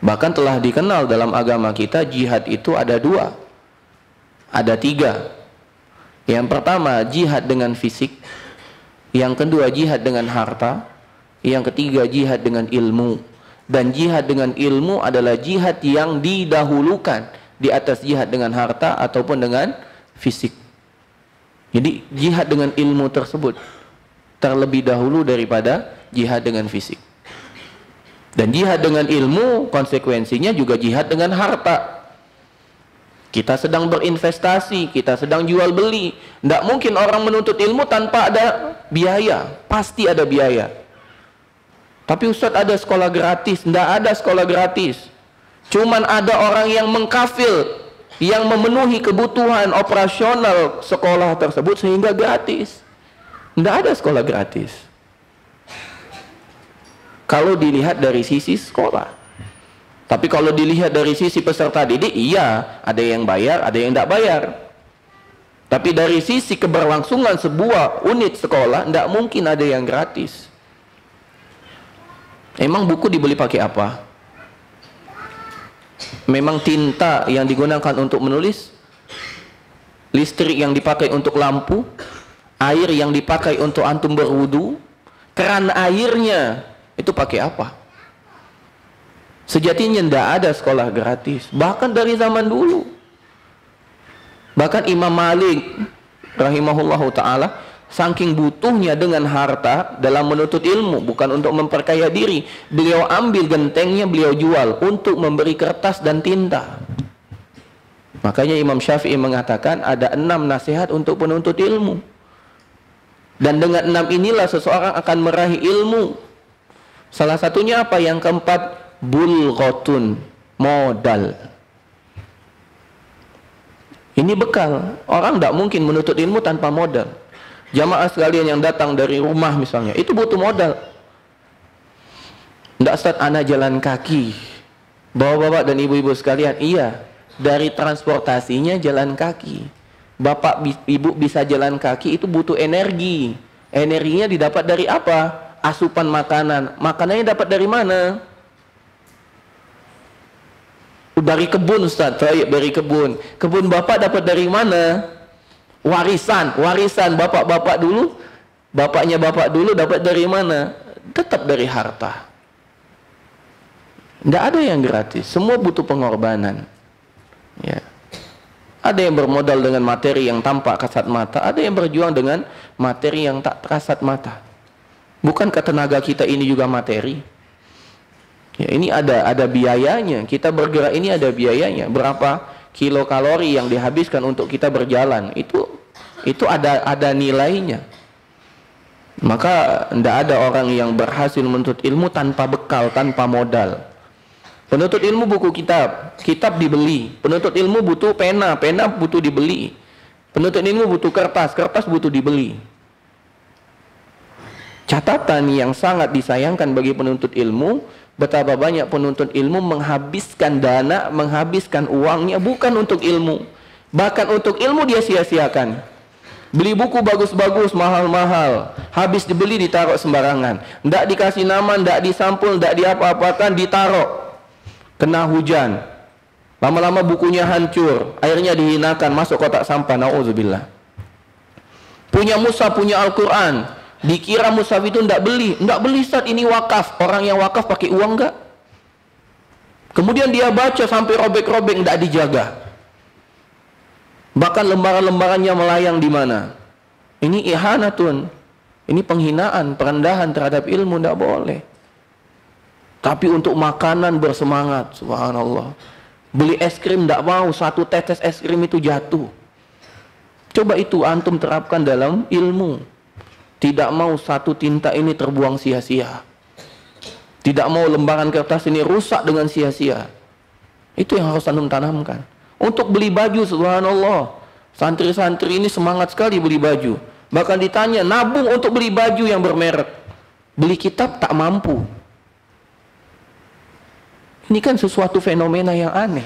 Bahkan telah dikenal dalam agama kita, jihad itu ada 2, ada 3. Yang pertama jihad dengan fisik, yang kedua jihad dengan harta, yang ketiga jihad dengan ilmu. Dan jihad dengan ilmu adalah jihad yang didahulukan di atas jihad dengan harta ataupun dengan fisik. Jadi jihad dengan ilmu tersebut terlebih dahulu daripada jihad dengan fisik. Dan jihad dengan ilmu konsekuensinya juga jihad dengan harta. Kita sedang berinvestasi, kita sedang jual beli. Tidak mungkin orang menuntut ilmu tanpa ada biaya. Pasti ada biaya. Tapi Ustaz, ada sekolah gratis? Tidak ada sekolah gratis. Cuman ada orang yang mengkafil, yang memenuhi kebutuhan operasional sekolah tersebut sehingga gratis. Tidak ada sekolah gratis. Kalau dilihat dari sisi sekolah. Tapi kalau dilihat dari sisi peserta didik, iya, ada yang bayar, ada yang tidak bayar. Tapi dari sisi keberlangsungan sebuah unit sekolah, tidak mungkin ada yang gratis. Emang buku dibeli pakai apa? Memang tinta yang digunakan untuk menulis, listrik yang dipakai untuk lampu, air yang dipakai untuk antum berwudu, keran airnya itu pakai apa? Sejatinya tidak ada sekolah gratis. Bahkan dari zaman dulu. Bahkan Imam Malik rahimahullahu ta'ala, saking butuhnya dengan harta dalam menuntut ilmu, bukan untuk memperkaya diri, beliau ambil gentengnya, beliau jual untuk memberi kertas dan tinta. Makanya Imam Syafi'i mengatakan ada 6 nasihat untuk penuntut ilmu. Dan dengan 6 inilah seseorang akan meraih ilmu. Salah satunya apa? Yang keempat, bulghatun, modal. Ini bekal. Orang tidak mungkin menuntut ilmu tanpa modal. Jamaah sekalian yang datang dari rumah misalnya, itu butuh modal. Tidak, Ustaz, anak jalan kaki. Bapak-bapak dan ibu-ibu sekalian, iya, dari transportasinya jalan kaki. Bapak ibu bisa jalan kaki, itu butuh energi. Energinya didapat dari apa? Asupan makanan. Makanannya dapat dari mana? Dari kebun, Ustaz. Dari kebun. Kebun bapak dapat dari mana? Warisan. Warisan bapak-bapak dulu. Bapaknya bapak dulu dapat dari mana? Tetap dari harta. Tidak ada yang gratis. Semua butuh pengorbanan. Ya. Ada yang bermodal dengan materi yang tampak kasat mata. Ada yang berjuang dengan materi yang tak kasat mata. Bukankah tenaga kita ini juga materi? Ya, ini ada biayanya. Kita bergerak ini ada biayanya. Berapa kilokalori yang dihabiskan untuk kita berjalan? Itu ada nilainya. Maka tidak ada orang yang berhasil menuntut ilmu tanpa bekal, tanpa modal. Penuntut ilmu buku kitab, kitab dibeli. Penuntut ilmu butuh pena, pena butuh dibeli. Penuntut ilmu butuh kertas, kertas butuh dibeli. Catatan yang sangat disayangkan bagi penuntut ilmu, betapa banyak penuntut ilmu menghabiskan dana, menghabiskan uangnya bukan untuk ilmu. Bahkan untuk ilmu dia sia-siakan. Beli buku bagus-bagus, mahal-mahal, habis dibeli ditaruh sembarangan. Tidak dikasih nama, tidak disampul, tidak diapa-apakan, ditaruh. Kena hujan. Lama-lama bukunya hancur, akhirnya dihinakan, masuk kotak sampah, na'udzubillah. Punya mushaf, punya Al-Quran, dikira mushaf itu tidak beli. Tidak beli, Ustaz, ini wakaf. Orang yang wakaf pakai uang enggak? Kemudian dia baca sampai robek-robek, tidak dijaga. Bahkan lembaran-lembarannya melayang di mana? Ini ihanatun. Ini penghinaan, perendahan terhadap ilmu, tidak boleh. Tapi untuk makanan bersemangat, subhanallah. Beli es krim tidak mau, satu tetes es krim itu jatuh. Coba itu antum terapkan dalam ilmu. Tidak mau satu tinta ini terbuang sia-sia. Tidak mau lembaran kertas ini rusak dengan sia-sia. Itu yang harus antum tanamkan. Untuk beli baju, subhanallah, santri-santri ini semangat sekali beli baju. Bahkan ditanya, nabung untuk beli baju yang bermerek. Beli kitab tak mampu. Ini kan sesuatu fenomena yang aneh.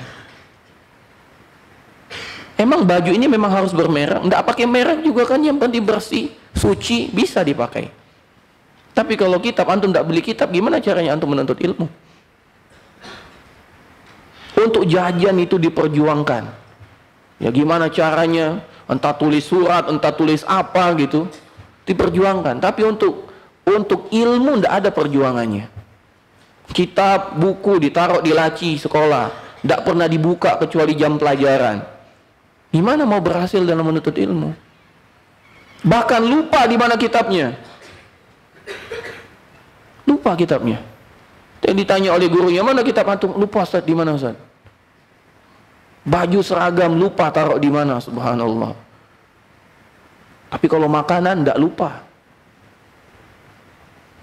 Emang baju ini memang harus bermerek? Tidak pakai merek juga kan, yang penting bersih, suci, bisa dipakai. Tapi kalau kitab, antum tidak beli kitab, gimana caranya antum menuntut ilmu? Untuk jajan itu diperjuangkan. Ya gimana caranya? Entah tulis surat, entah tulis apa gitu, diperjuangkan. Tapi untuk ilmu tidak ada perjuangannya. Kitab, buku ditaruh di laci sekolah, tidak pernah dibuka kecuali jam pelajaran. Gimana mau berhasil dalam menuntut ilmu? Bahkan lupa di mana kitabnya. Lupa kitabnya. Dan ditanya oleh gurunya, mana kitab antum? Lupa Ustaz, di mana Ustaz? Baju seragam lupa taruh di mana, subhanallah. Tapi kalau makanan tidak lupa.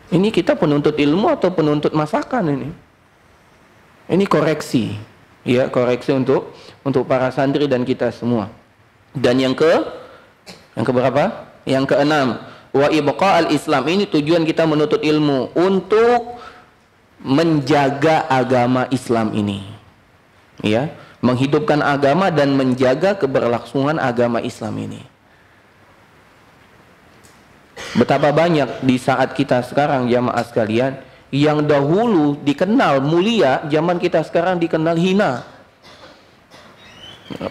Ini kita penuntut ilmu atau penuntut masakan ini? Ini koreksi, ya, koreksi untuk para santri dan kita semua. Dan yang keberapa? Yang keenam, wa ibqa'al Islam. Ini tujuan kita menuntut ilmu untuk menjaga agama Islam ini. Ya, menghidupkan agama dan menjaga keberlangsungan agama Islam ini. Betapa banyak di saat kita sekarang jamaah sekalian, yang dahulu dikenal mulia, zaman kita sekarang dikenal hina.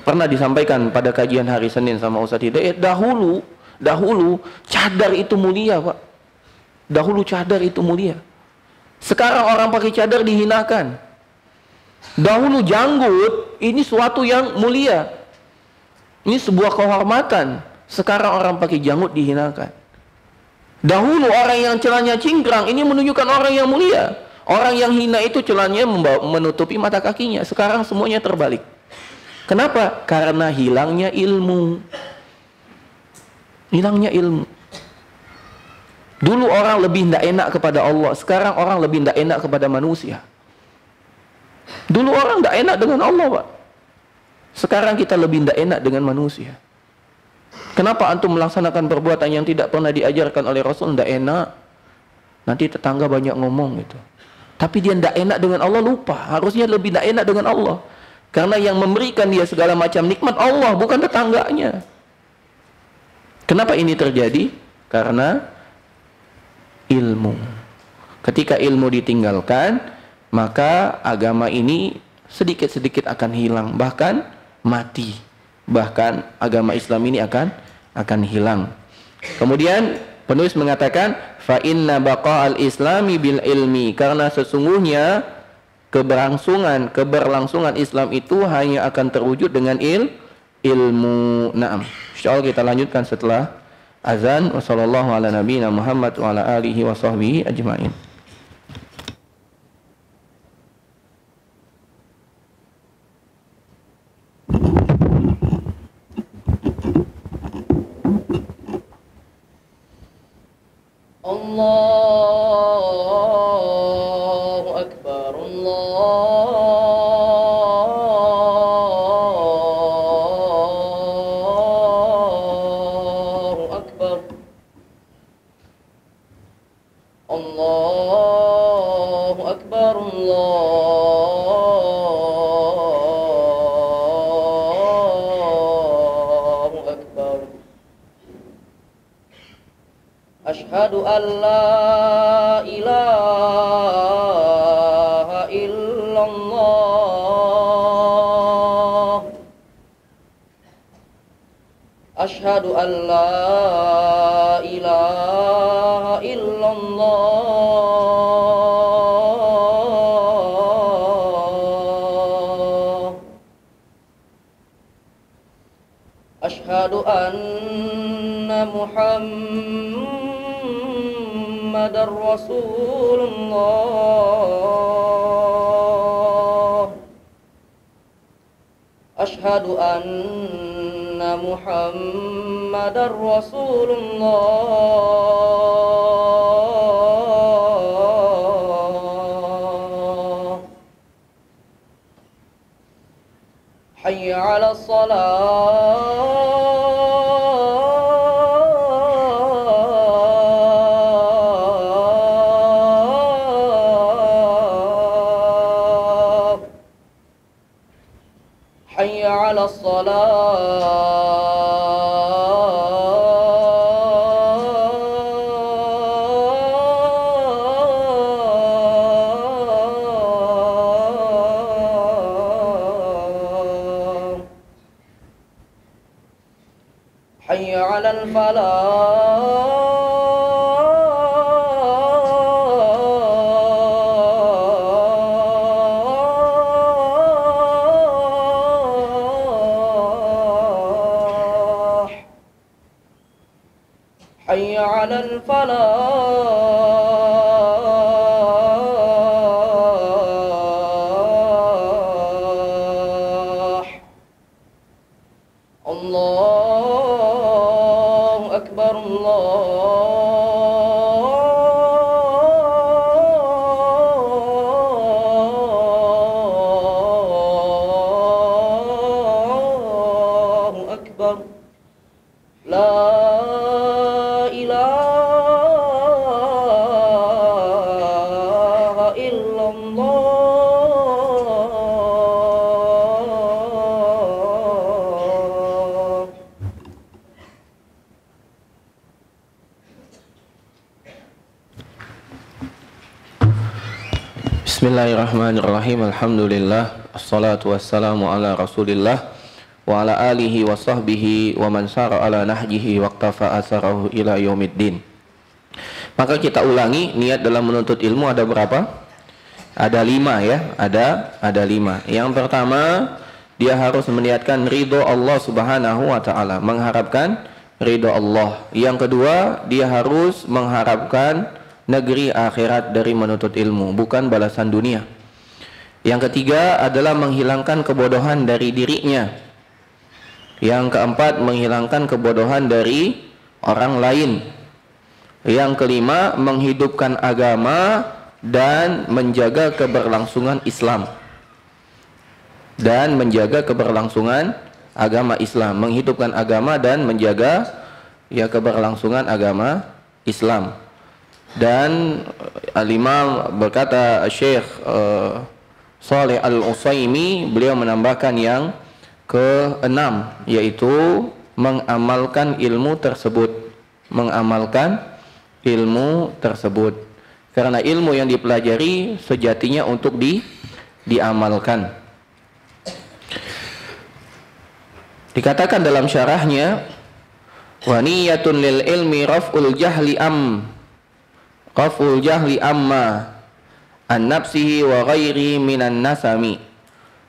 Pernah disampaikan pada kajian hari Senin sama Ustaz Hidayat, dahulu cadar itu mulia, Pak. Dahulu cadar itu mulia. Sekarang orang pakai cadar dihinakan. Dahulu janggut ini suatu yang mulia, ini sebuah kehormatan. Sekarang orang pakai janggut dihinakan. Dahulu orang yang celananya cingkrang ini menunjukkan orang yang mulia. Orang yang hina itu celananya menutupi mata kakinya. Sekarang semuanya terbalik. Kenapa? Karena hilangnya ilmu. Hilangnya ilmu. Dulu orang lebih tidak enak kepada Allah, sekarang orang lebih tidak enak kepada manusia. Dulu orang tidak enak dengan Allah, Pak. Sekarang kita lebih tidak enak dengan manusia. Kenapa antum melaksanakan perbuatan yang tidak pernah diajarkan oleh Rasul? Tidak enak. Nanti tetangga banyak ngomong gitu. Tapi dia tidak enak dengan Allah, lupa. Harusnya lebih tidak enak dengan Allah. Karena yang memberikan dia segala macam nikmat Allah, bukan tetangganya. Kenapa ini terjadi? Karena ilmu. Ketika ilmu ditinggalkan, maka agama ini sedikit-sedikit akan hilang, bahkan mati. Bahkan agama Islam ini akan hilang. Kemudian penulis mengatakan, fa inna baqa'al islami bil ilmi, karena sesungguhnya keberlangsungan Islam itu hanya akan terwujud dengan ilmu. Naam. Insyaallah kita lanjutkan setelah azan. Wassallallahu ala nabiyina Muhammad wa ala alihi wa sahbihi ajmain. Allahu Akbar, Allahu Akbar, Allahu Akbar, Allahu Akbar. Ashhadu an la ilaha illallah. Ashhadu an la ilaha illallah. أشهد أن محمد رسول الله أشهد أن محمد رسول الله حي على الصلاة حي على الصلاة حي على الفلاح حي على الفلاح الله أكبر الله أكبر لا إله إلا الله Bismillahirrahmanirrahim. Alhamdulillah. Assalatu wassalamu ala Rasulillah wa ala alihi wa sahbihi wa man sara ala nahjihi waqtafa asarahu ila yaumiddin. Maka kita ulangi, niat dalam menuntut ilmu ada berapa? Ada 5 ya. Ada 5. Yang pertama, dia harus meniatkan ridho Allah Subhanahu wa taala, mengharapkan ridho Allah. Yang kedua, dia harus mengharapkan negeri akhirat dari menuntut ilmu, bukan balasan dunia. Yang ketiga adalah menghilangkan kebodohan dari dirinya. Yang keempat, menghilangkan kebodohan dari orang lain. Yang kelima, menghidupkan agama dan menjaga keberlangsungan Islam. Dan menjaga keberlangsungan agama Islam, menghidupkan agama dan menjaga keberlangsungan agama Islam. Dan Al-Imam berkata, Syekh Shalih Al-Utsaimin, beliau menambahkan yang ke-6, yaitu mengamalkan ilmu tersebut. Mengamalkan ilmu tersebut. Karena ilmu yang dipelajari sejatinya untuk diamalkan. Dikatakan dalam syarahnya, wa niyatun lil ilmi raf'ul jahli amma an nafsihi wa ghairi minan nasami.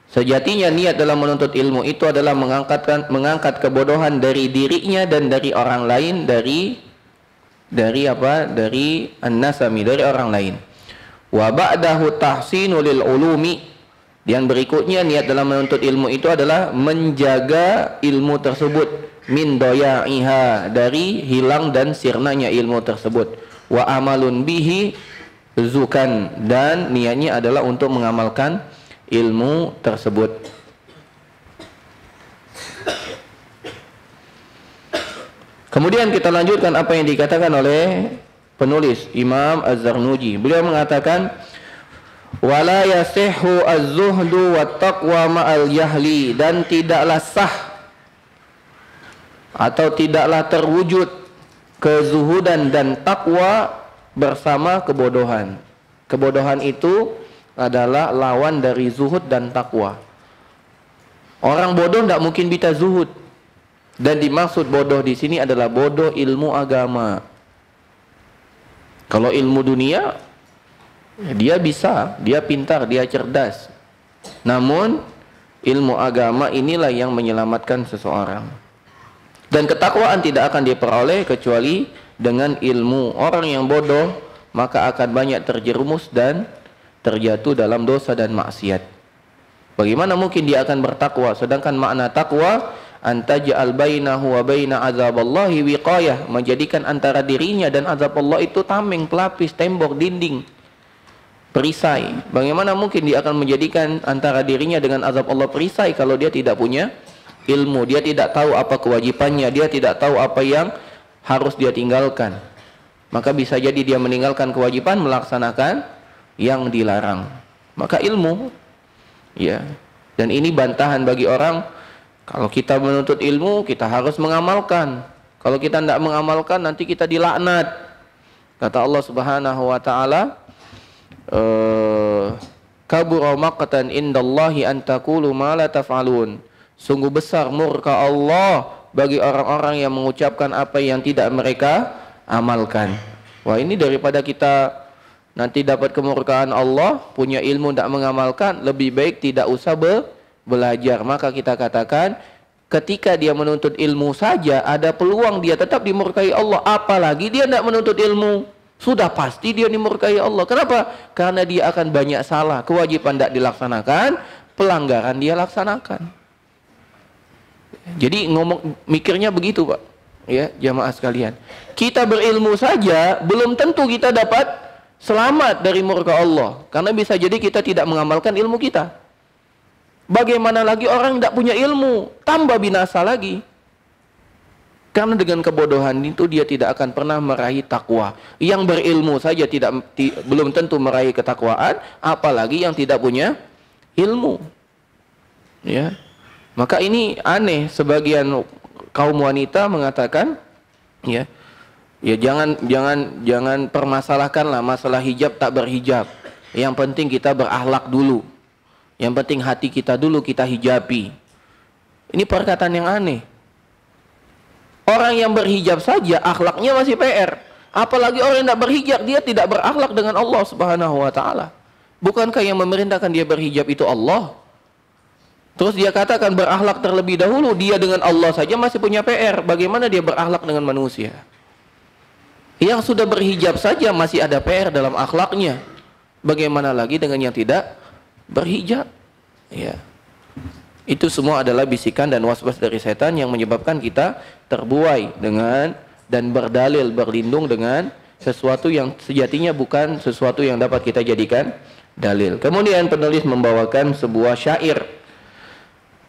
Sejatinya niat dalam menuntut ilmu itu adalah mengangkat kebodohan dari dirinya dan dari orang lain, dari an-nasami, dari orang lain. Wa ba'dahu tahsinu lil ulumi. Dan berikutnya niat dalam menuntut ilmu itu adalah menjaga ilmu tersebut, min doya'iha, dari hilang dan sirnanya ilmu tersebut. Wa amalun bihi zukan, dan niatnya adalah untuk mengamalkan ilmu tersebut. Kemudian kita lanjutkan apa yang dikatakan oleh penulis Imam Az-Zarnuji. Beliau mengatakan, wala yasihhu az-zuhdu wat taqwa ma'al jahli, dan tidaklah sah atau tidaklah terwujud kezuhudan dan takwa bersama kebodohan. Kebodohan itu adalah lawan dari zuhud dan takwa. Orang bodoh tidak mungkin bisa zuhud. Dan dimaksud bodoh di sini adalah bodoh ilmu agama. Kalau ilmu dunia, dia bisa, dia pintar, dia cerdas. Namun ilmu agama inilah yang menyelamatkan seseorang. Dan ketakwaan tidak akan diperoleh kecuali dengan ilmu. Orang yang bodoh maka akan banyak terjerumus dan terjatuh dalam dosa dan maksiat. Bagaimana mungkin dia akan bertakwa sedangkan makna takwa antaj'al bainahu wa baina azaballahi wiqayah, menjadikan antara dirinya dan azab Allah itu tameng, pelapis, tembok, dinding, perisai. Bagaimana mungkin dia akan menjadikan antara dirinya dengan azab Allah perisai kalau dia tidak punya ilmu, dia tidak tahu apa kewajibannya, dia tidak tahu apa yang harus dia tinggalkan. Maka bisa jadi dia meninggalkan kewajiban, melaksanakan yang dilarang. Maka ilmu, ya. Dan ini bantahan bagi orang, kalau kita menuntut ilmu, kita harus mengamalkan. Kalau kita tidak mengamalkan, nanti kita dilaknat. Kata Allah Subhanahu wa taala, kabura maqtan indallahi an taqulu ma la taf'alun. Sungguh besar murka Allah bagi orang-orang yang mengucapkan apa yang tidak mereka amalkan. Wah, ini daripada kita nanti dapat kemurkaan Allah, punya ilmu tidak mengamalkan, lebih baik tidak usah belajar. Maka kita katakan, ketika dia menuntut ilmu saja ada peluang dia tetap dimurkai Allah, apalagi dia tidak menuntut ilmu, sudah pasti dia dimurkai Allah. Kenapa? Karena dia akan banyak salah, kewajiban tidak dilaksanakan, pelanggaran dia laksanakan. Jadi mikirnya begitu, Pak. Ya, jamaah sekalian. Kita berilmu saja belum tentu kita dapat selamat dari murka Allah, karena bisa jadi kita tidak mengamalkan ilmu kita. Bagaimana lagi orang tidak punya ilmu, tambah binasa lagi. Karena dengan kebodohan itu dia tidak akan pernah meraih takwa. Yang berilmu saja belum tentu meraih ketakwaan, apalagi yang tidak punya ilmu. Ya. Maka ini aneh, sebagian kaum wanita mengatakan, ya jangan permasalahkanlah masalah hijab tak berhijab. Yang penting kita berakhlak dulu. Yang penting hati kita dulu kita hijabi. Ini perkataan yang aneh. Orang yang berhijab saja akhlaknya masih PR. Apalagi orang yang tidak berhijab, dia tidak berakhlak dengan Allah Subhanahu wa taala. Bukankah yang memerintahkan dia berhijab itu Allah? Terus dia katakan berakhlak terlebih dahulu, dia dengan Allah saja masih punya PR. Bagaimana dia berakhlak dengan manusia? Yang sudah berhijab saja masih ada PR dalam akhlaknya. Bagaimana lagi dengan yang tidak berhijab? Ya. Itu semua adalah bisikan dan was-was dari setan yang menyebabkan kita terbuai dengan dan berdalil, berlindung dengan sesuatu yang sejatinya bukan sesuatu yang dapat kita jadikan dalil. Kemudian penulis membawakan sebuah syair,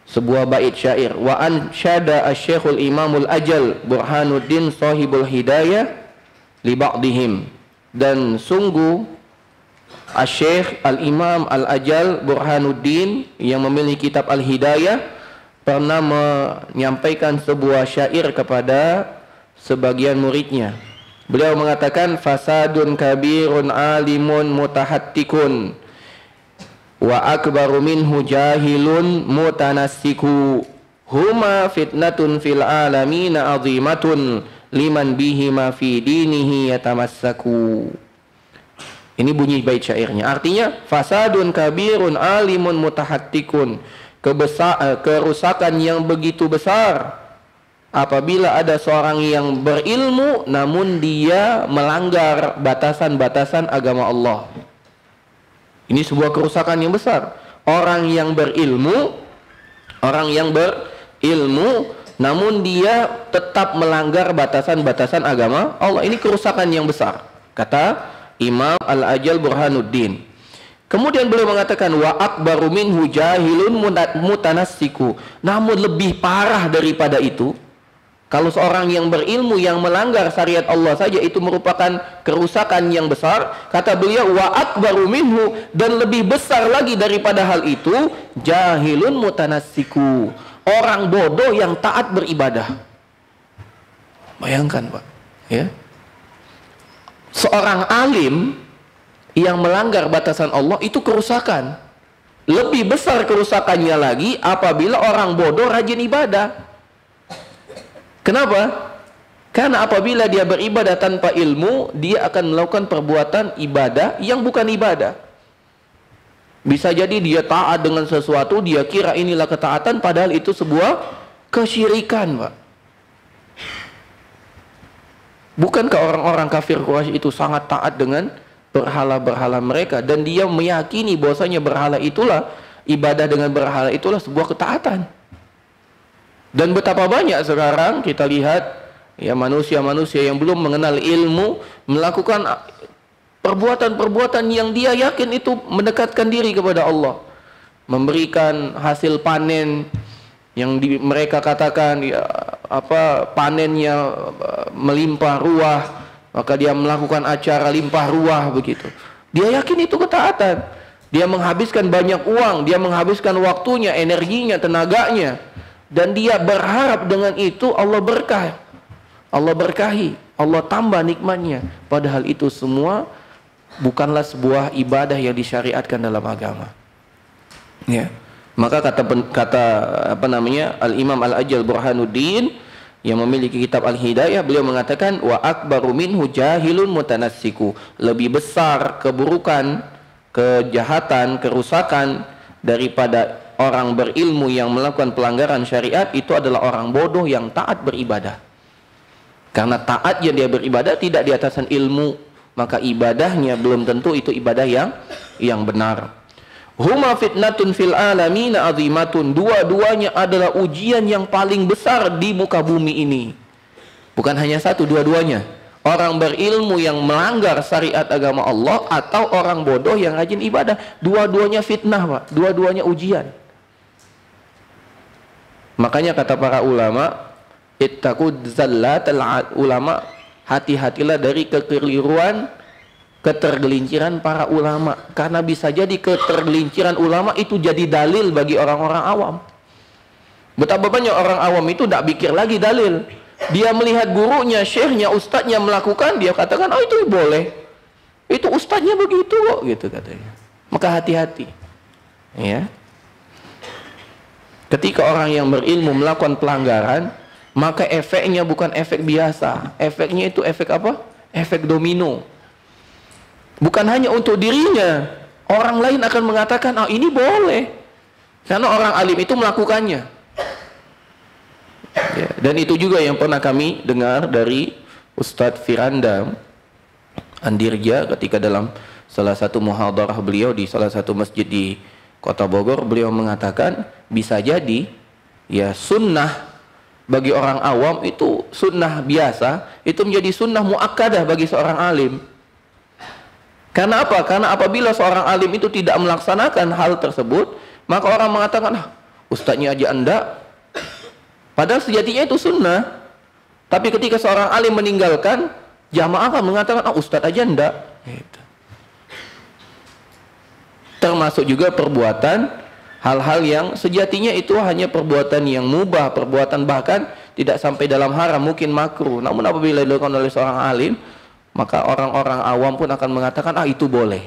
sebuah bait syair. Wa an syada asy-syekhul imamul ajal Burhanuddin sahibul hidayah li ba'dihim. Dan sungguh asy-syekh al-imam al-ajal Burhanuddin yang memiliki kitab al-hidayah pernah menyampaikan sebuah syair kepada sebagian muridnya. Beliau mengatakan, fasadun kabirun alimun mutahattikun wa akbaru minhu jahilun mutanassiku huma fitnatun fil alamina azimatun liman bihima fi dinihi yatamassaku. Ini bunyi bait syairnya. Artinya, fasadun kabirun alimun mutahattikun, kerusakan yang begitu besar apabila ada seorang yang berilmu namun dia melanggar batasan-batasan agama Allah. Ini sebuah kerusakan yang besar. Orang yang berilmu namun dia tetap melanggar batasan-batasan agama Allah. Ini kerusakan yang besar, kata Imam Al-Ajal Burhanuddin. Kemudian beliau mengatakan, wa akbaru minhu jahilun mutanassiku. Namun lebih parah daripada itu, kalau seorang yang berilmu yang melanggar syariat Allah saja itu merupakan kerusakan yang besar. Kata beliau, wa akbaru minhu, dan lebih besar lagi daripada hal itu, jahilun mutanassiku, orang bodoh yang taat beribadah. Bayangkan, Pak, ya. Seorang alim yang melanggar batasan Allah itu kerusakan. Lebih besar kerusakannya lagi apabila orang bodoh rajin ibadah. Kenapa? Karena apabila dia beribadah tanpa ilmu, dia akan melakukan perbuatan ibadah yang bukan ibadah. Bisa jadi dia taat dengan sesuatu, dia kira inilah ketaatan, padahal itu sebuah kesyirikan, Pak. Bukankah orang-orang kafir Quraisy itu sangat taat dengan berhala-berhala mereka, dan dia meyakini bahwasanya berhala itulah, ibadah dengan berhala itulah sebuah ketaatan. Dan betapa banyak sekarang kita lihat ya manusia-manusia yang belum mengenal ilmu melakukan perbuatan-perbuatan yang dia yakin itu mendekatkan diri kepada Allah, memberikan hasil panen yang mereka katakan ya, panennya melimpah ruah, maka dia melakukan acara limpah ruah begitu. Dia yakin itu ketaatan. Dia menghabiskan banyak uang, dia menghabiskan waktunya, energinya, tenaganya, dan dia berharap dengan itu Allah berkah, Allah berkahi, Allah tambah nikmatnya. Padahal itu semua bukanlah sebuah ibadah yang disyariatkan dalam agama. Ya. Maka kata Al-Imam Al-Ajal Burhanuddin yang memiliki kitab Al-Hidayah, beliau mengatakan wa akbaru minhu jahilun mutanassiku. Lebih besar keburukan, kejahatan, kerusakan daripada orang berilmu yang melakukan pelanggaran syariat itu adalah orang bodoh yang taat beribadah. Karena taatnya dia beribadah tidak di atasan ilmu, maka ibadahnya belum tentu itu ibadah yang benar. Huma fitnatun fil alamin azimatun. Dua-duanya adalah ujian yang paling besar di muka bumi ini. Bukan hanya satu, dua-duanya. Orang berilmu yang melanggar syariat agama Allah atau orang bodoh yang rajin ibadah. Dua-duanya fitnah, Pak. Dua-duanya ujian. Makanya kata para ulama, ittaqud zallatal ulama, hati-hatilah dari kekeliruan, ketergelinciran para ulama, karena bisa jadi ketergelinciran ulama itu jadi dalil bagi orang-orang awam. Betapa banyak orang awam itu tidak pikir lagi dalil. Dia melihat gurunya, syekhnya, ustadznya melakukan, dia katakan, oh itu boleh, itu ustadznya begitu kok, gitu katanya. Maka hati-hati, ya. Ketika orang yang berilmu melakukan pelanggaran, maka efeknya bukan efek biasa. Efeknya itu efek apa? Efek domino. Bukan hanya untuk dirinya, orang lain akan mengatakan, oh ini boleh, karena orang alim itu melakukannya. Ya, dan itu juga yang pernah kami dengar dari Ustadz Firanda Andirja ketika dalam salah satu muhadarah beliau di salah satu masjid di Kota Bogor, beliau mengatakan bisa jadi ya sunnah bagi orang awam itu sunnah biasa, itu menjadi sunnah muakkadah bagi seorang alim. Karena apa? Karena apabila seorang alim itu tidak melaksanakan hal tersebut, maka orang mengatakan, ustadznya aja enggak. Padahal sejatinya itu sunnah. Tapi ketika seorang alim meninggalkan, jamaah akan mengatakan, ustadz aja enggak. Gitu. Termasuk juga perbuatan, hal-hal yang sejatinya itu hanya perbuatan yang mubah, perbuatan bahkan tidak sampai dalam haram, mungkin makruh. Namun apabila dilakukan oleh seorang alim, maka orang-orang awam pun akan mengatakan, itu boleh.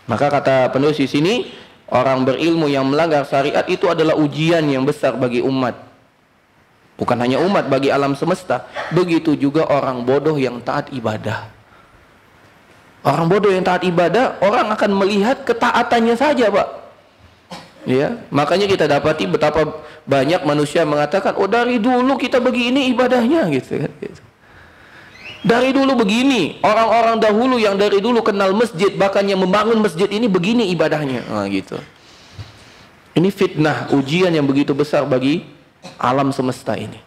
Maka kata penulis di sini, orang berilmu yang melanggar syariat itu adalah ujian yang besar bagi umat. Bukan hanya umat, bagi alam semesta. Begitu juga orang bodoh yang taat ibadah. Orang bodoh yang taat ibadah, orang akan melihat ketaatannya saja, Pak. Ya, makanya kita dapati betapa banyak manusia mengatakan, dari dulu kita begini ibadahnya, gitu kan. Gitu. Dari dulu begini, orang-orang dahulu yang dari dulu kenal masjid, bahkan yang membangun masjid ini begini ibadahnya, gitu. Ini fitnah, ujian yang begitu besar bagi alam semesta ini.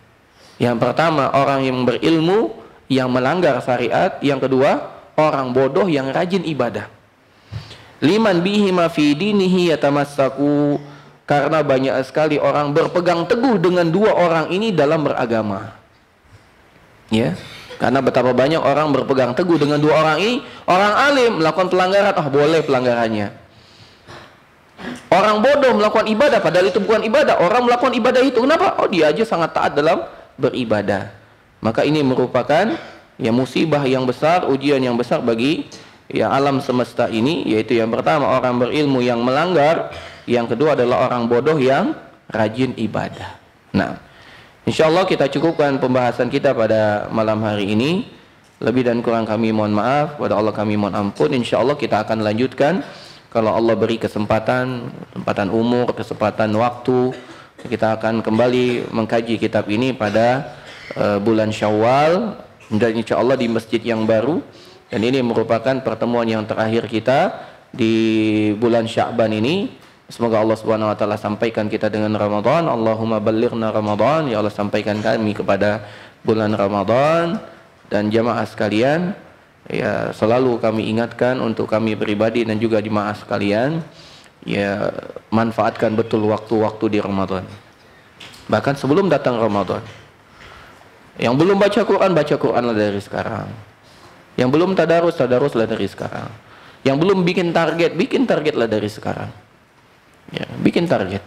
Yang pertama, orang yang berilmu yang melanggar syariat. Yang kedua, orang bodoh yang rajin ibadah. Liman bihi ma fi dinihi yatamassaku, karena banyak sekali orang berpegang teguh dengan dua orang ini dalam beragama. Ya. Karena betapa banyak orang berpegang teguh dengan dua orang ini. Orang alim melakukan pelanggaran, boleh pelanggarannya. Orang bodoh melakukan ibadah, padahal itu bukan ibadah. Orang melakukan ibadah itu, kenapa? Dia aja sangat taat dalam beribadah. Maka ini merupakan ya musibah yang besar, ujian yang besar bagi ya alam semesta ini. Yaitu yang pertama, orang berilmu yang melanggar. Yang kedua adalah orang bodoh yang rajin ibadah. Nah, insyaallah kita cukupkan pembahasan kita pada malam hari ini. Lebih dan kurang kami mohon maaf, pada Allah kami mohon ampun. Insyaallah kita akan lanjutkan kalau Allah beri kesempatan umur, kesempatan waktu. Kita akan kembali mengkaji kitab ini pada bulan Syawal Dan insya Allah di masjid yang baru, dan ini merupakan pertemuan yang terakhir kita di bulan Sya'ban ini. Semoga Allah Subhanahu wa taala sampaikan kita dengan Ramadan. Allahumma ballighna Ramadan. Ya Allah, sampaikan kami kepada bulan Ramadan. Dan jamaah sekalian, ya selalu kami ingatkan untuk kami pribadi dan juga jemaah sekalian, ya manfaatkan betul waktu-waktu di Ramadan. Bahkan sebelum datang Ramadan. Yang belum baca Quranlah dari sekarang. Yang belum tadaruslah dari sekarang. Yang belum bikin targetlah dari sekarang. Ya, bikin target.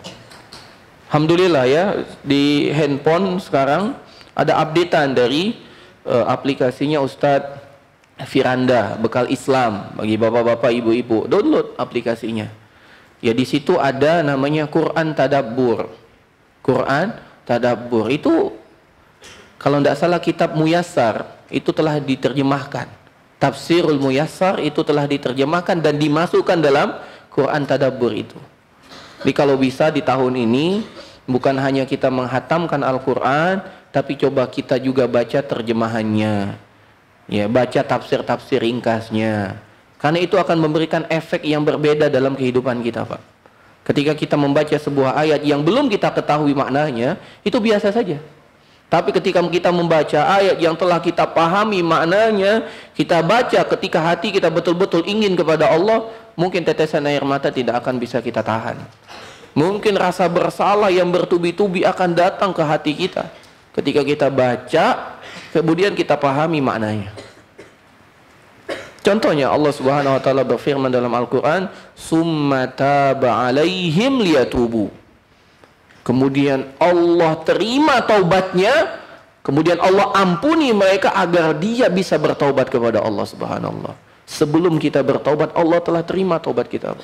Alhamdulillah ya, di handphone sekarang ada updatean dari aplikasinya Ustadz Firanda, Bekal Islam bagi bapak-bapak, ibu-ibu. Download aplikasinya. Ya, di situ ada namanya Quran Tadabbur. Quran Tadabbur itu kalau tidak salah kitab Muyassar itu telah diterjemahkan. Tafsirul Muyassar itu telah diterjemahkan dan dimasukkan dalam Quran Tadabbur itu. Jadi kalau bisa di tahun ini bukan hanya kita menghatamkan Al-Quran, tapi coba kita juga baca terjemahannya. Ya, baca tafsir-tafsir ringkasnya. Karena itu akan memberikan efek yang berbeda dalam kehidupan kita, Pak. Ketika kita membaca sebuah ayat yang belum kita ketahui maknanya, itu biasa saja. Tapi ketika kita membaca ayat yang telah kita pahami maknanya, kita baca ketika hati kita betul-betul ingin kepada Allah, mungkin tetesan air mata tidak akan bisa kita tahan. Mungkin rasa bersalah yang bertubi-tubi akan datang ke hati kita ketika kita baca, kemudian kita pahami maknanya. Contohnya Allah Subhanahu wa taala berfirman dalam Al-Qur'an, "Summa taba 'alaihim liyatubu." Kemudian Allah terima taubatnya, kemudian Allah ampuni mereka agar dia bisa bertaubat kepada Allah Subhanahu wa taala. Sebelum kita bertaubat, Allah telah terima taubat kita.